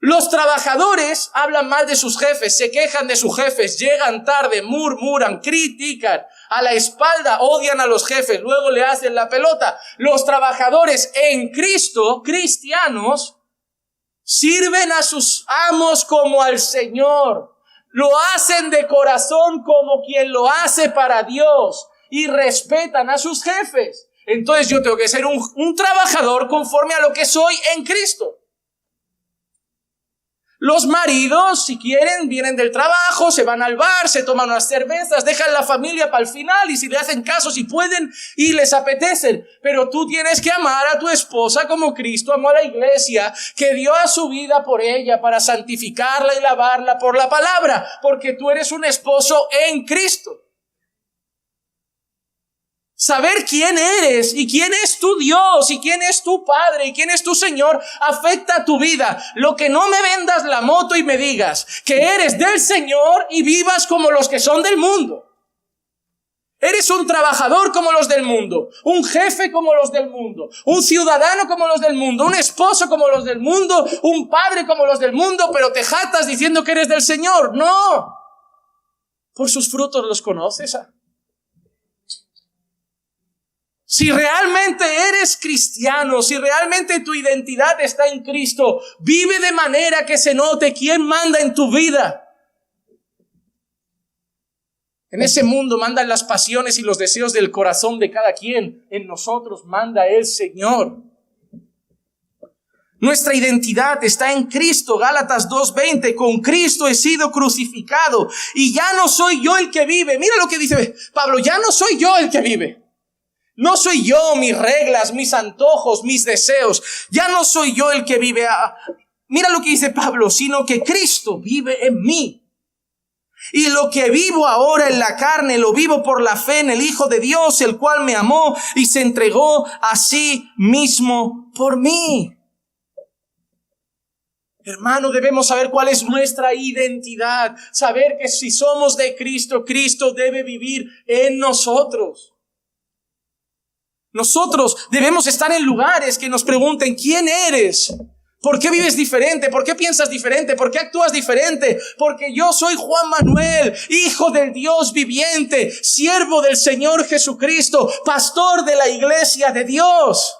Los trabajadores hablan mal de sus jefes, se quejan de sus jefes, llegan tarde, murmuran, critican, a la espalda odian a los jefes, luego le hacen la pelota. Los trabajadores en Cristo, cristianos, sirven a sus amos como al Señor. Lo hacen de corazón como quien lo hace para Dios y respetan a sus jefes. Entonces yo tengo que ser un trabajador conforme a lo que soy en Cristo. Los maridos, si quieren, vienen del trabajo, se van al bar, se toman unas cervezas, dejan la familia para el final y si le hacen caso, si pueden y les apetecen. Pero tú tienes que amar a tu esposa como Cristo amó a la iglesia, que dio a su vida por ella para santificarla y lavarla por la palabra, porque tú eres un esposo en Cristo. Saber quién eres y quién es tu Dios y quién es tu Padre y quién es tu Señor afecta a tu vida. Lo que no me vendas la moto y me digas que eres del Señor y vivas como los que son del mundo. Eres un trabajador como los del mundo, un jefe como los del mundo, un ciudadano como los del mundo, un esposo como los del mundo, un padre como los del mundo, pero te jactas diciendo que eres del Señor. No. Por sus frutos los conoces. Si realmente eres cristiano, si realmente tu identidad está en Cristo, vive de manera que se note quién manda en tu vida. En ese mundo mandan las pasiones y los deseos del corazón de cada quien. En nosotros manda el Señor. Nuestra identidad está en Cristo. Gálatas 2:20. Con Cristo he sido crucificado y ya no soy yo el que vive. Mira lo que dice Pablo, ya no soy yo el que vive. No soy yo, mis reglas, mis antojos, mis deseos. Ya no soy yo el que vive. mira lo que dice Pablo, sino que Cristo vive en mí. Y lo que vivo ahora en la carne, lo vivo por la fe en el Hijo de Dios, el cual me amó y se entregó a sí mismo por mí. Hermano, debemos saber cuál es nuestra identidad. Saber que si somos de Cristo, Cristo debe vivir en nosotros. Nosotros debemos estar en lugares que nos pregunten, ¿quién eres? ¿Por qué vives diferente? ¿Por qué piensas diferente? ¿Por qué actúas diferente? Porque yo soy Juan Manuel, hijo del Dios viviente, siervo del Señor Jesucristo, pastor de la iglesia de Dios.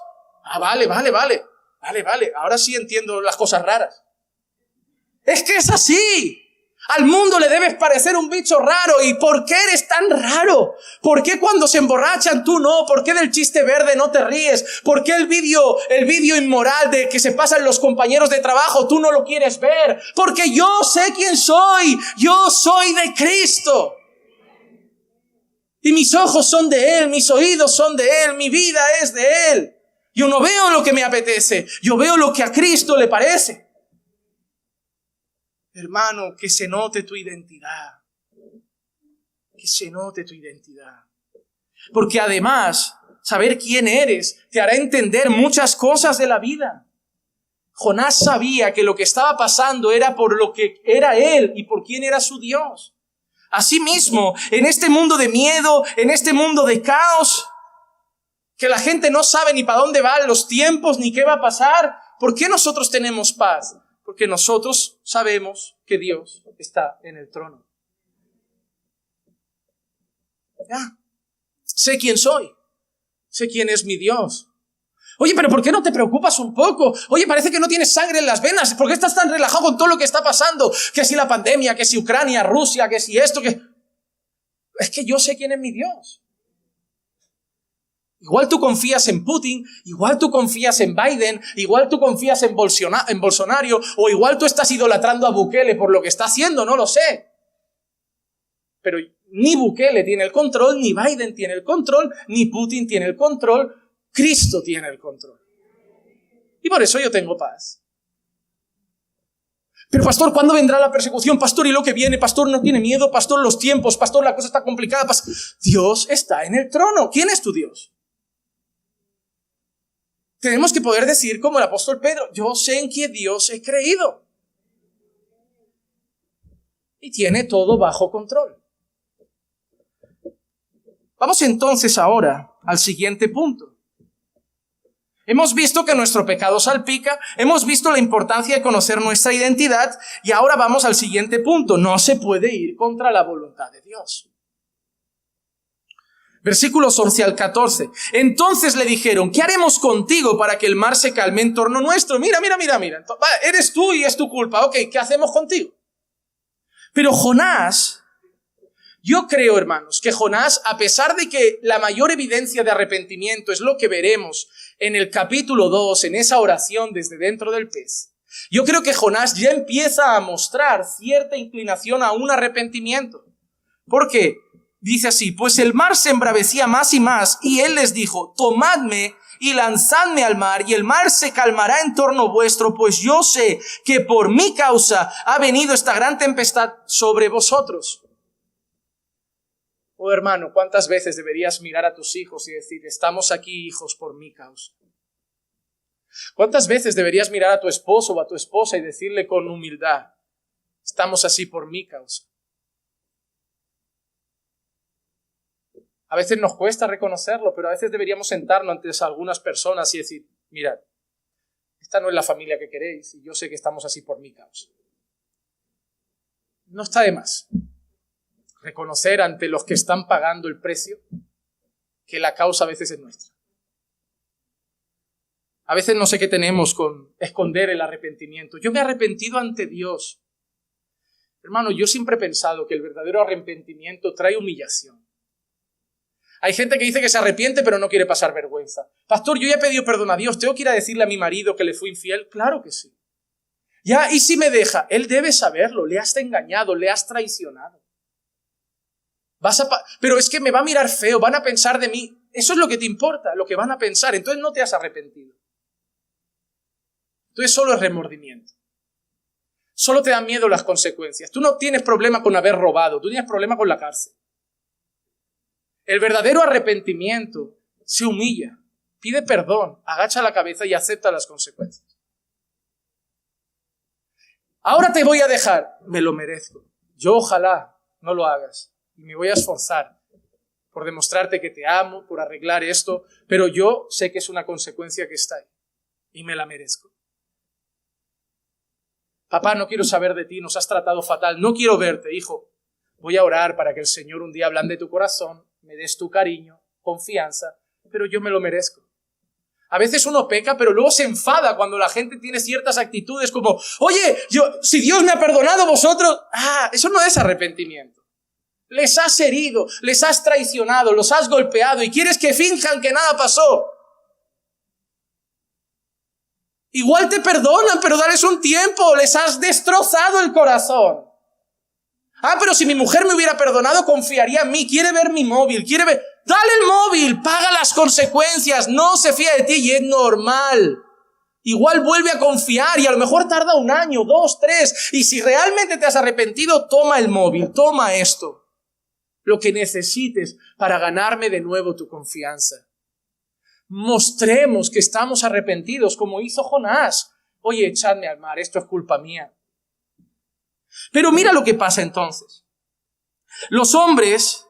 Vale. Ahora sí entiendo las cosas raras. Es que es así. Al mundo le debes parecer un bicho raro. ¿Y por qué eres tan raro? ¿Por qué cuando se emborrachan tú no? ¿Por qué del chiste verde no te ríes? ¿Por qué el vídeo inmoral de que se pasan los compañeros de trabajo tú no lo quieres ver? Porque yo sé quién soy. Yo soy de Cristo. Y mis ojos son de Él, mis oídos son de Él, mi vida es de Él. Yo no veo lo que me apetece, yo veo lo que a Cristo le parece. Hermano, que se note tu identidad. Que se note tu identidad. Porque además, saber quién eres te hará entender muchas cosas de la vida. Jonás sabía que lo que estaba pasando era por lo que era él y por quién era su Dios. Asimismo, en este mundo de miedo, en este mundo de caos, que la gente no sabe ni para dónde van los tiempos ni qué va a pasar, ¿por qué nosotros tenemos paz? Porque nosotros sabemos que Dios está en el trono. Ya. Sé quién soy. Sé quién es mi Dios. Oye, pero ¿por qué no te preocupas un poco? Oye, parece que no tienes sangre en las venas. ¿Por qué estás tan relajado con todo lo que está pasando? Que si la pandemia, que si Ucrania, Rusia, que si esto, que... Es que yo sé quién es mi Dios. Igual tú confías en Putin, igual tú confías en Biden, igual tú confías en Bolsonaro, o igual tú estás idolatrando a Bukele por lo que está haciendo, no lo sé. Pero ni Bukele tiene el control, ni Biden tiene el control, ni Putin tiene el control, Cristo tiene el control. Y por eso yo tengo paz. Pero pastor, ¿cuándo vendrá la persecución? Pastor, ¿y lo que viene? Pastor, no tiene miedo. Pastor, los tiempos. Pastor, la cosa está complicada. Dios está en el trono. ¿Quién es tu Dios? Tenemos que poder decir como el apóstol Pedro, yo sé en qué Dios he creído. Y tiene todo bajo control. Vamos entonces ahora al siguiente punto. Hemos visto que nuestro pecado salpica, hemos visto la importancia de conocer nuestra identidad y ahora vamos al siguiente punto. No se puede ir contra la voluntad de Dios. Versículos 11 al 14. Entonces le dijeron, ¿qué haremos contigo para que el mar se calme en torno nuestro? Mira. Eres tú y es tu culpa. Ok, ¿qué hacemos contigo? Pero Jonás, yo creo, hermanos, que Jonás, a pesar de que la mayor evidencia de arrepentimiento es lo que veremos en el capítulo 2, en esa oración desde dentro del pez, yo creo que Jonás ya empieza a mostrar cierta inclinación a un arrepentimiento. ¿Por qué? Dice así, pues el mar se embravecía más y más, y él les dijo, tomadme y lanzadme al mar, y el mar se calmará en torno vuestro, pues yo sé que por mi causa ha venido esta gran tempestad sobre vosotros. Oh hermano, ¿cuántas veces deberías mirar a tus hijos y decir, estamos aquí, hijos, por mi causa? ¿Cuántas veces deberías mirar a tu esposo o a tu esposa y decirle con humildad, estamos así por mi causa? A veces nos cuesta reconocerlo, pero a veces deberíamos sentarnos ante algunas personas y decir, mirad, esta no es la familia que queréis y yo sé que estamos así por mi causa. No está de más reconocer ante los que están pagando el precio que la causa a veces es nuestra. A veces no sé qué tenemos con esconder el arrepentimiento. Yo me he arrepentido ante Dios. Hermano, yo siempre he pensado que el verdadero arrepentimiento trae humillación. Hay gente que dice que se arrepiente pero no quiere pasar vergüenza. Pastor, yo ya he pedido perdón a Dios, ¿tengo que ir a decirle a mi marido que le fui infiel? Claro que sí. Ya, ¿y si me deja? Él debe saberlo, le has engañado, le has traicionado. Pero es que me va a mirar feo, van a pensar de mí. Eso es lo que te importa, lo que van a pensar. Entonces no te has arrepentido. Entonces solo es remordimiento. Solo te dan miedo las consecuencias. Tú no tienes problema con haber robado, tú tienes problema con la cárcel. El verdadero arrepentimiento se humilla, pide perdón, agacha la cabeza y acepta las consecuencias. Ahora te voy a dejar, me lo merezco. Yo ojalá no lo hagas y me voy a esforzar por demostrarte que te amo, por arreglar esto, pero yo sé que es una consecuencia que está ahí y me la merezco. Papá, no quiero saber de ti, nos has tratado fatal, no quiero verte, hijo. Voy a orar para que el Señor un día ablande tu corazón, me des tu cariño, confianza, pero yo me lo merezco. A veces uno peca, pero luego se enfada cuando la gente tiene ciertas actitudes como, oye, si Dios me ha perdonado, vosotros... eso no es arrepentimiento. Les has herido, les has traicionado, los has golpeado y quieres que finjan que nada pasó. Igual te perdonan, pero dales un tiempo, les has destrozado el corazón. Pero si mi mujer me hubiera perdonado, confiaría en mí, quiere ver mi móvil, quiere ver... Dale el móvil, paga las consecuencias, no se fía de ti y es normal. Igual vuelve a confiar y a lo mejor tarda 1 año, 2, 3. Y si realmente te has arrepentido, toma el móvil, toma esto. Lo que necesites para ganarme de nuevo tu confianza. Mostremos que estamos arrepentidos como hizo Jonás. Oye, echadme al mar, esto es culpa mía. Pero mira lo que pasa entonces. Los hombres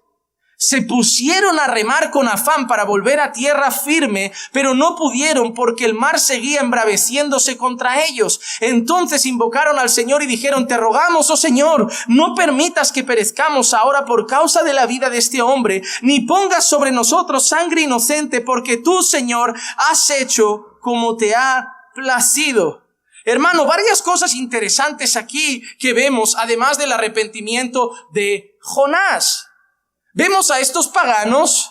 se pusieron a remar con afán para volver a tierra firme, pero no pudieron porque el mar seguía embraveciéndose contra ellos. Entonces invocaron al Señor y dijeron, te rogamos, oh Señor, no permitas que perezcamos ahora por causa de la vida de este hombre, ni pongas sobre nosotros sangre inocente, porque tú, Señor, has hecho como te ha placido. Hermano, varias cosas interesantes aquí que vemos, además del arrepentimiento de Jonás. Vemos a estos paganos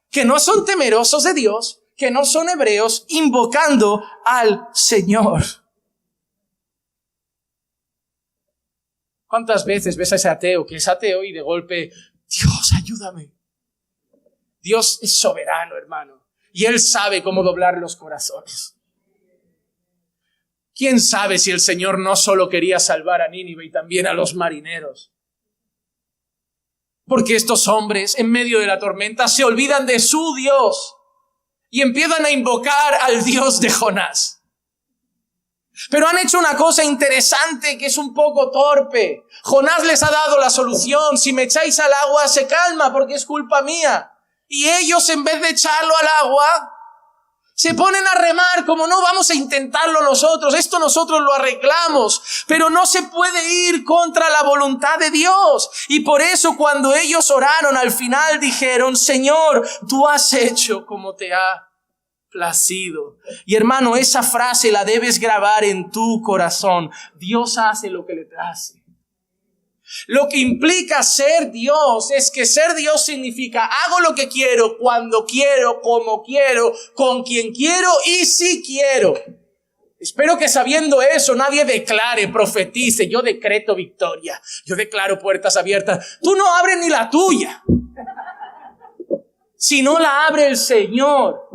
que no son temerosos de Dios, que no son hebreos, invocando al Señor. ¿Cuántas veces ves a ese ateo que es ateo y de golpe, Dios, ayúdame? Dios es soberano, hermano, y Él sabe cómo doblar los corazones. ¿Quién sabe si el Señor no solo quería salvar a Nínive y también a los marineros? Porque estos hombres, en medio de la tormenta, se olvidan de su Dios y empiezan a invocar al Dios de Jonás. Pero han hecho una cosa interesante que es un poco torpe. Jonás les ha dado la solución. Si me echáis al agua, se calma porque es culpa mía. Y ellos, en vez de echarlo al agua, se ponen a remar como no vamos a intentarlo nosotros, esto nosotros lo arreglamos, pero no se puede ir contra la voluntad de Dios. Y por eso cuando ellos oraron al final dijeron, Señor, tú has hecho como te ha placido. Y hermano, esa frase la debes grabar en tu corazón. Dios hace lo que le place. Lo que implica ser Dios es que ser Dios significa hago lo que quiero, cuando quiero, como quiero, con quien quiero y si quiero. Espero que sabiendo eso nadie declare, profetice, yo decreto victoria, yo declaro puertas abiertas. Tú no abres ni la tuya, si no la abre el Señor.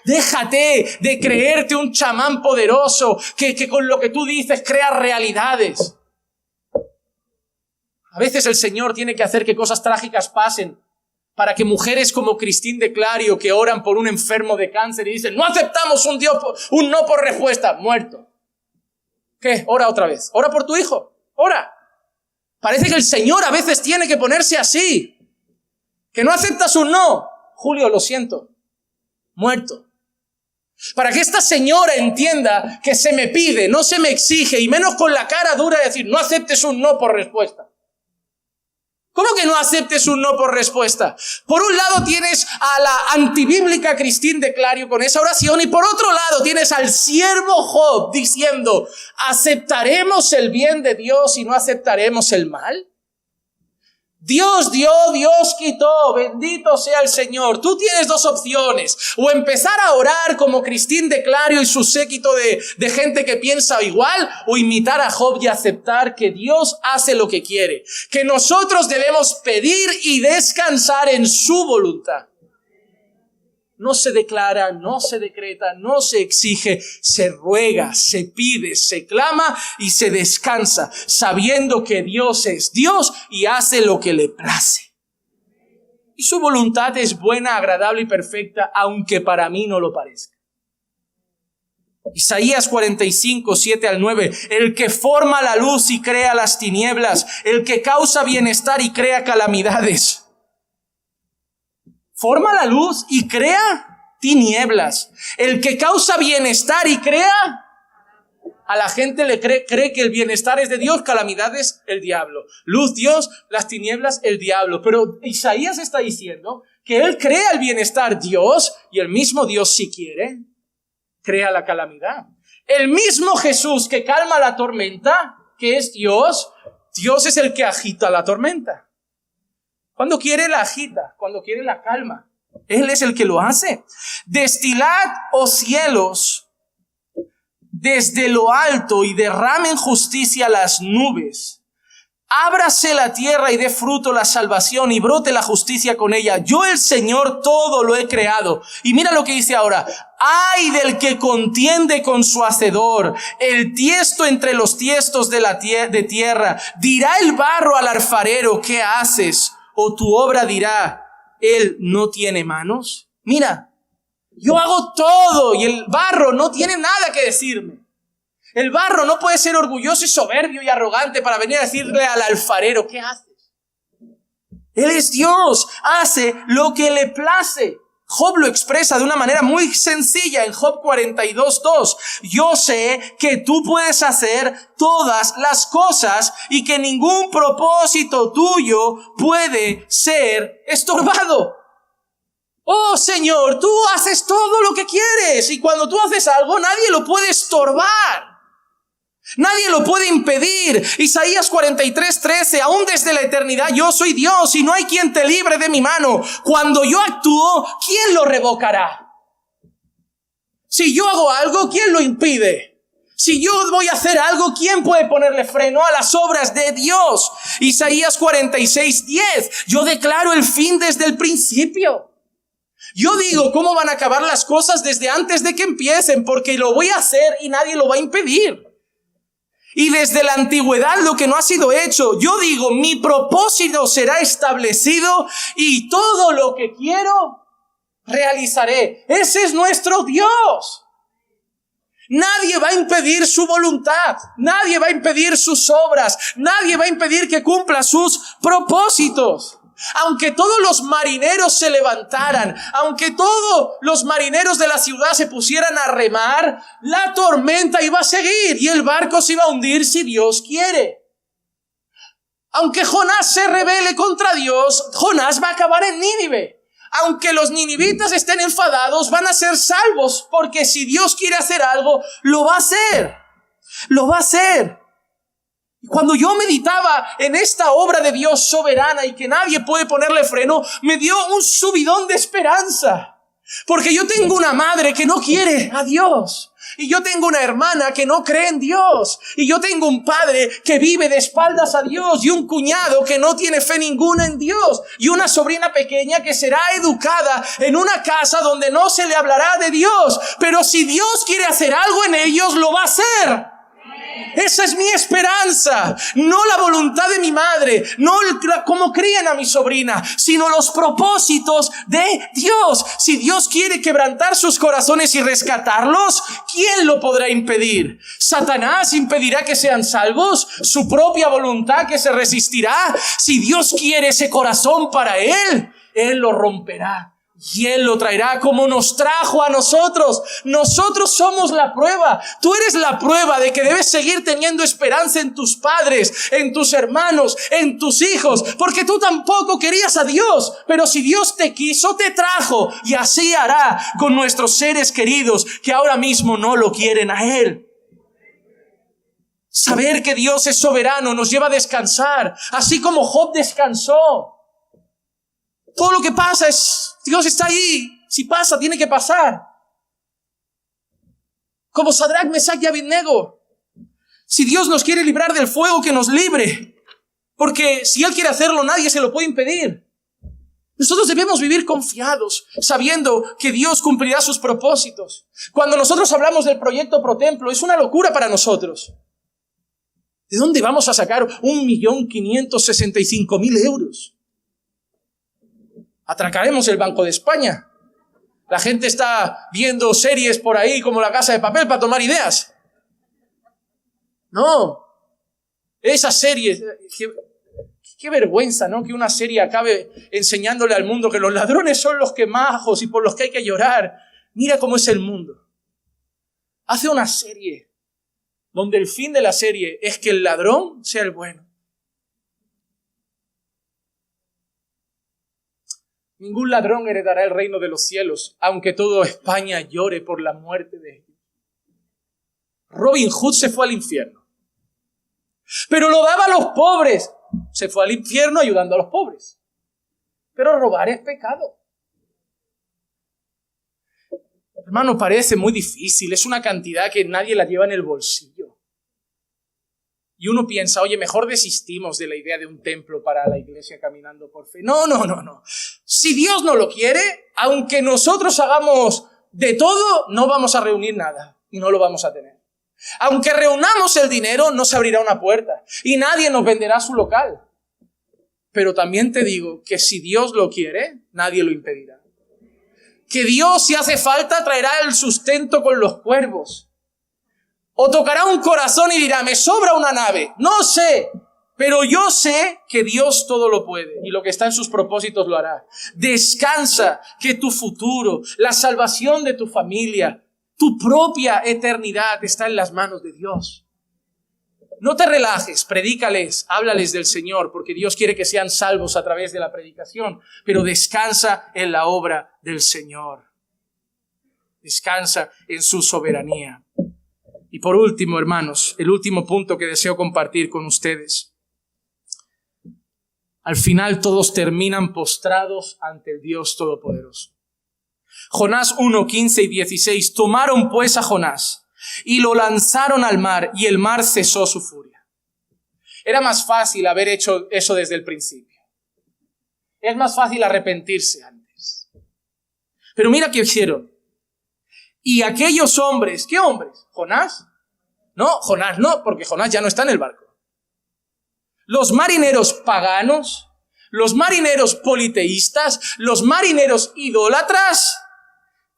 Déjate de creerte un chamán poderoso que con lo que tú dices crea realidades. A veces el Señor tiene que hacer que cosas trágicas pasen para que mujeres como Cristín de Clario que oran por un enfermo de cáncer y dicen, no aceptamos un no por respuesta, muerto. ¿Qué? Ora otra vez. Ora por tu hijo. Ora. Parece que el Señor a veces tiene que ponerse así. Que no aceptas un no. Julio, lo siento. Muerto. Para que esta señora entienda que se me pide, no se me exige, y menos con la cara dura de decir, no aceptes un no por respuesta. ¿Cómo que no aceptes un no por respuesta? Por un lado tienes a la antibíblica Cristín de Clario con esa oración y por otro lado tienes al siervo Job diciendo, ¿aceptaremos el bien de Dios y no aceptaremos el mal? Dios dio, Dios quitó, bendito sea el Señor. Tú tienes dos opciones, o empezar a orar como Cristín de Clario y su séquito de gente que piensa igual, o imitar a Job y aceptar que Dios hace lo que quiere, que nosotros debemos pedir y descansar en su voluntad. no se declara, no se decreta, no se exige, se ruega, se pide, se clama y se descansa, sabiendo que Dios es Dios y hace lo que le place. Y su voluntad es buena, agradable y perfecta, aunque para mí no lo parezca. Isaías 45, 7 al 9. El que forma la luz y crea las tinieblas, el que causa bienestar y crea calamidades. Forma la luz y crea tinieblas. El que causa bienestar y crea, a la gente le cree que el bienestar es de Dios, calamidades el diablo. Luz Dios, las tinieblas el diablo. Pero Isaías está diciendo que él crea el bienestar Dios, y el mismo Dios, si quiere, crea la calamidad. El mismo Jesús que calma la tormenta, que es Dios, Dios es el que agita la tormenta. Cuando quiere la agita, cuando quiere la calma. Él es el que lo hace. Destilad, oh cielos, desde lo alto y derramen justicia las nubes. Ábrase la tierra y dé fruto la salvación y brote la justicia con ella. Yo, el Señor, todo lo he creado. Y mira lo que dice ahora. Ay del que contiende con su hacedor, el tiesto entre los tiestos de tierra. Dirá el barro al alfarero, ¿qué haces? O tu obra dirá, él no tiene manos. Mira, yo hago todo y el barro no tiene nada que decirme. El barro no puede ser orgulloso y soberbio y arrogante para venir a decirle al alfarero, ¿qué haces? Él es Dios, hace lo que le place. Job lo expresa de una manera muy sencilla en Job 42:2. Yo sé que tú puedes hacer todas las cosas y que ningún propósito tuyo puede ser estorbado. Oh Señor, tú haces todo lo que quieres y cuando tú haces algo nadie lo puede estorbar. Nadie lo puede impedir. Isaías 43:13. Aún desde la eternidad yo soy Dios y no hay quien te libre de mi mano. Cuando yo actúo, ¿quién lo revocará? Si yo hago algo, ¿quién lo impide? Si yo voy a hacer algo, ¿quién puede ponerle freno a las obras de Dios? Isaías 46:10. Yo declaro el fin desde el principio. Yo digo cómo van a acabar las cosas desde antes de que empiecen, porque lo voy a hacer y nadie lo va a impedir. Y desde la antigüedad lo que no ha sido hecho, yo digo, mi propósito será establecido y todo lo que quiero realizaré. Ese es nuestro Dios. Nadie va a impedir su voluntad, nadie va a impedir sus obras, nadie va a impedir que cumpla sus propósitos. Aunque todos los marineros se levantaran, aunque todos los marineros de la ciudad se pusieran a remar, la tormenta iba a seguir y el barco se iba a hundir si Dios quiere. Aunque Jonás se rebele contra Dios, Jonás va a acabar en Nínive. Aunque los ninivitas estén enfadados, van a ser salvos, porque si Dios quiere hacer algo, lo va a hacer. Lo va a hacer. Cuando yo meditaba en esta obra de Dios soberana y que nadie puede ponerle freno, me dio un subidón de esperanza. Porque yo tengo una madre que no quiere a Dios. Y yo tengo una hermana que no cree en Dios. Y yo tengo un padre que vive de espaldas a Dios. Y un cuñado que no tiene fe ninguna en Dios. Y una sobrina pequeña que será educada en una casa donde no se le hablará de Dios. Pero si Dios quiere hacer algo en ellos, lo va a hacer. Esa es mi esperanza, no la voluntad de mi madre, no como crían a mi sobrina, sino los propósitos de Dios. Si Dios quiere quebrantar sus corazones y rescatarlos, ¿quién lo podrá impedir? ¿Satanás impedirá que sean salvos? ¿Su propia voluntad que se resistirá? Si Dios quiere ese corazón para Él, Él lo romperá. Y Él lo traerá como nos trajo a nosotros. Nosotros somos la prueba. Tú eres la prueba de que debes seguir teniendo esperanza en tus padres, en tus hermanos, en tus hijos. Porque tú tampoco querías a Dios. Pero si Dios te quiso, te trajo. Y así hará con nuestros seres queridos que ahora mismo no lo quieren a Él. Saber que Dios es soberano nos lleva a descansar. Así como Job descansó. Todo lo que pasa es, Dios está ahí. Si pasa, tiene que pasar. Como Sadrach, Mesach y Abednego. Si Dios nos quiere librar del fuego, que nos libre. Porque si Él quiere hacerlo, nadie se lo puede impedir. Nosotros debemos vivir confiados, sabiendo que Dios cumplirá sus propósitos. Cuando nosotros hablamos del proyecto ProTemplo, es una locura para nosotros. ¿De dónde vamos a sacar 1.565.000 euros? Atracaremos el Banco de España. La gente está viendo series por ahí como La Casa de Papel para tomar ideas. No. Esas series... Qué vergüenza, ¿no? Que una serie acabe enseñándole al mundo que los ladrones son los que majos y por los que hay que llorar. Mira cómo es el mundo. Hace una serie donde el fin de la serie es que el ladrón sea el bueno. Ningún ladrón heredará el reino de los cielos, aunque toda España llore por la muerte de ellos. Robin Hood se fue al infierno, pero lo daba a los pobres. Se fue al infierno ayudando a los pobres. Pero robar es pecado. Hermano, parece muy difícil. Es una cantidad que nadie la lleva en el bolsillo. Y uno piensa, oye, mejor desistimos de la idea de un templo para la iglesia caminando por fe. No. Si Dios no lo quiere, aunque nosotros hagamos de todo, no vamos a reunir nada y no lo vamos a tener. Aunque reunamos el dinero, no se abrirá una puerta y nadie nos venderá su local. Pero también te digo que si Dios lo quiere, nadie lo impedirá. Que Dios, si hace falta, traerá el sustento con los cuervos. O tocará un corazón y dirá, me sobra una nave. No sé, pero yo sé que Dios todo lo puede y lo que está en sus propósitos lo hará. Descansa, que tu futuro, la salvación de tu familia, tu propia eternidad está en las manos de Dios. No te relajes, predícales, háblales del Señor, porque Dios quiere que sean salvos a través de la predicación, pero descansa en la obra del Señor. Descansa en su soberanía. Y por último, hermanos, el último punto que deseo compartir con ustedes. Al final todos terminan postrados ante el Dios Todopoderoso. Jonás 1, 15 y 16. Tomaron pues a Jonás y lo lanzaron al mar y el mar cesó su furia. Era más fácil haber hecho eso desde el principio. Es más fácil arrepentirse antes. Pero mira qué hicieron. Y aquellos hombres, ¿qué hombres? ¿Jonás? No, Jonás no, porque Jonás ya no está en el barco. Los marineros paganos, los marineros politeístas, los marineros idólatras,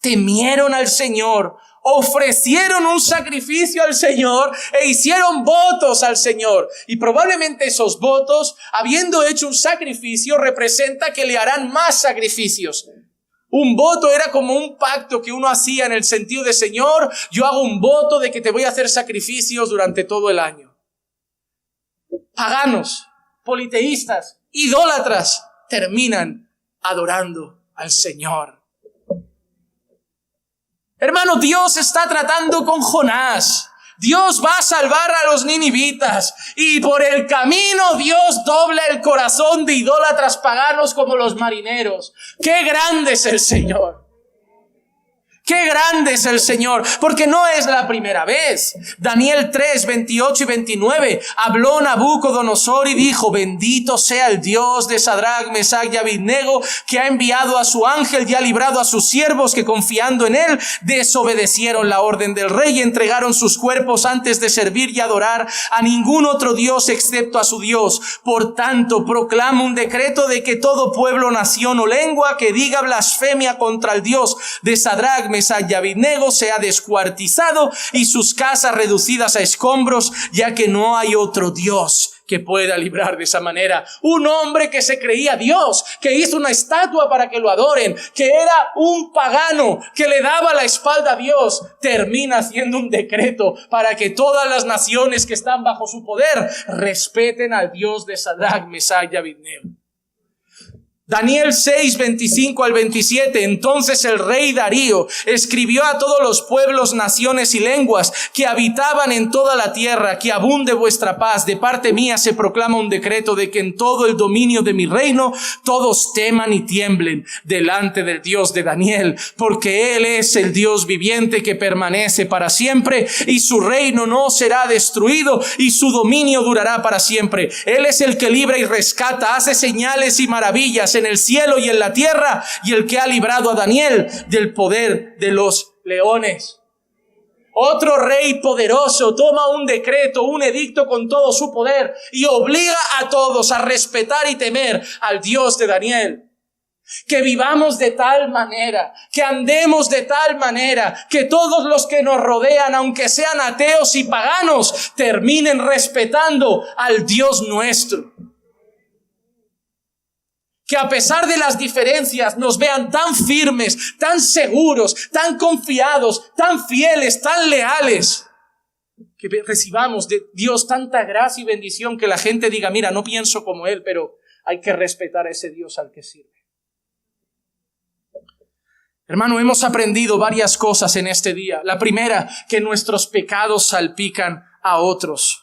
temieron al Señor, ofrecieron un sacrificio al Señor e hicieron votos al Señor. Y probablemente esos votos, habiendo hecho un sacrificio, representa que le harán más sacrificios. Un voto era como un pacto que uno hacía en el sentido de, Señor, yo hago un voto de que te voy a hacer sacrificios durante todo el año. Paganos, politeístas, idólatras, terminan adorando al Señor. Hermano, Dios está tratando con Jonás. Dios va a salvar a los ninivitas y por el camino Dios dobla el corazón de idólatras paganos como los marineros. ¡Qué grande es el Señor! ¡Qué grande es el Señor! Porque no es la primera vez. Daniel 3, 28 y 29. Habló Nabucodonosor y dijo, bendito sea el Dios de Sadrach, Mesach y Abednego, que ha enviado a su ángel y ha librado a sus siervos que confiando en él desobedecieron la orden del rey y entregaron sus cuerpos antes de servir y adorar a ningún otro Dios excepto a su Dios. Por tanto, proclamo un decreto de que todo pueblo, nación o lengua que diga blasfemia contra el Dios de Sadrach, Mesach y Abednego sea descuartizado y sus casas reducidas a escombros, ya que no hay otro Dios que pueda librar de esa manera. Un hombre que se creía Dios, que hizo una estatua para que lo adoren, que era un pagano, que le daba la espalda a Dios, termina haciendo un decreto para que todas las naciones que están bajo su poder respeten al Dios de Sadrach, Mesach y Abednego. Daniel 6, 25 al 27. Entonces el rey Darío escribió a todos los pueblos, naciones y lenguas que habitaban en toda la tierra, que abunde vuestra paz. De parte mía se proclama un decreto de que en todo el dominio de mi reino todos teman y tiemblen delante del Dios de Daniel, porque Él es el Dios viviente que permanece para siempre y su reino no será destruido y su dominio durará para siempre. Él es el que libra y rescata, hace señales y maravillas en el cielo y en la tierra, y el que ha librado a Daniel del poder de los leones. Otro rey poderoso toma un decreto, un edicto con todo su poder y obliga a todos a respetar y temer al Dios de Daniel. Que vivamos de tal manera, que andemos de tal manera, que todos los que nos rodean, aunque sean ateos y paganos, terminen respetando al Dios nuestro. Que a pesar de las diferencias nos vean tan firmes, tan seguros, tan confiados, tan fieles, tan leales. Que recibamos de Dios tanta gracia y bendición que la gente diga, mira, no pienso como Él, pero hay que respetar a ese Dios al que sirve. Hermano, hemos aprendido varias cosas en este día. La primera, que nuestros pecados salpican a otros.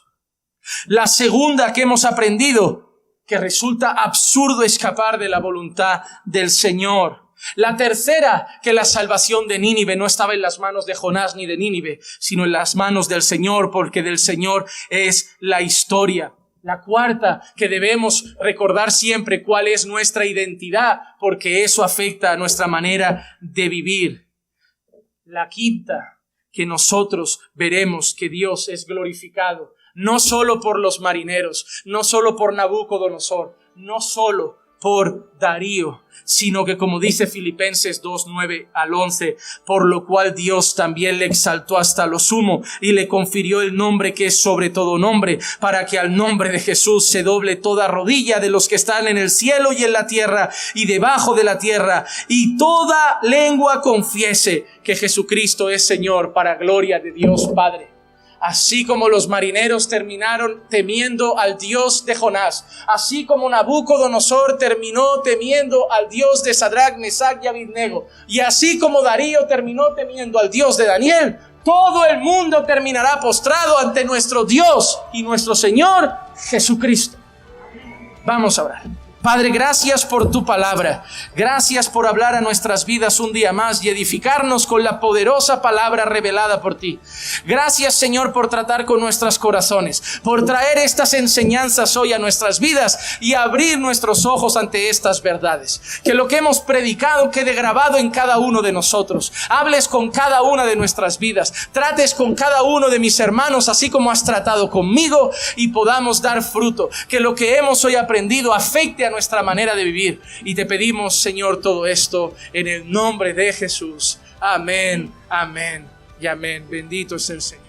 La segunda que hemos aprendido, que resulta absurdo escapar de la voluntad del Señor. La tercera, que la salvación de Nínive no estaba en las manos de Jonás ni de Nínive, sino en las manos del Señor, porque del Señor es la historia. La cuarta, que debemos recordar siempre cuál es nuestra identidad, porque eso afecta a nuestra manera de vivir. La quinta, que nosotros veremos que Dios es glorificado, no solo por los marineros, no solo por Nabucodonosor, no solo por Darío, sino que como dice Filipenses 2:9 al 11, por lo cual Dios también le exaltó hasta lo sumo y le confirió el nombre que es sobre todo nombre, para que al nombre de Jesús se doble toda rodilla de los que están en el cielo y en la tierra y debajo de la tierra, y toda lengua confiese que Jesucristo es Señor, para gloria de Dios Padre. Así como los marineros terminaron temiendo al Dios de Jonás, así como Nabucodonosor terminó temiendo al Dios de Sadrach, Mesach y Abednego, y así como Darío terminó temiendo al Dios de Daniel, todo el mundo terminará postrado ante nuestro Dios y nuestro Señor Jesucristo. Vamos a orar. Padre, gracias por tu palabra. Gracias por hablar a nuestras vidas un día más y edificarnos con la poderosa palabra revelada por ti. Gracias, Señor, por tratar con nuestros corazones, por traer estas enseñanzas hoy a nuestras vidas y abrir nuestros ojos ante estas verdades. Que lo que hemos predicado quede grabado en cada uno de nosotros. Hables con cada una de nuestras vidas. Trates con cada uno de mis hermanos, así como has tratado conmigo, y podamos dar fruto. Que lo que hemos hoy aprendido afecte a nuestra manera de vivir, y te pedimos, Señor, todo esto en el nombre de Jesús. Amén, amén y amén. Bendito es el Señor.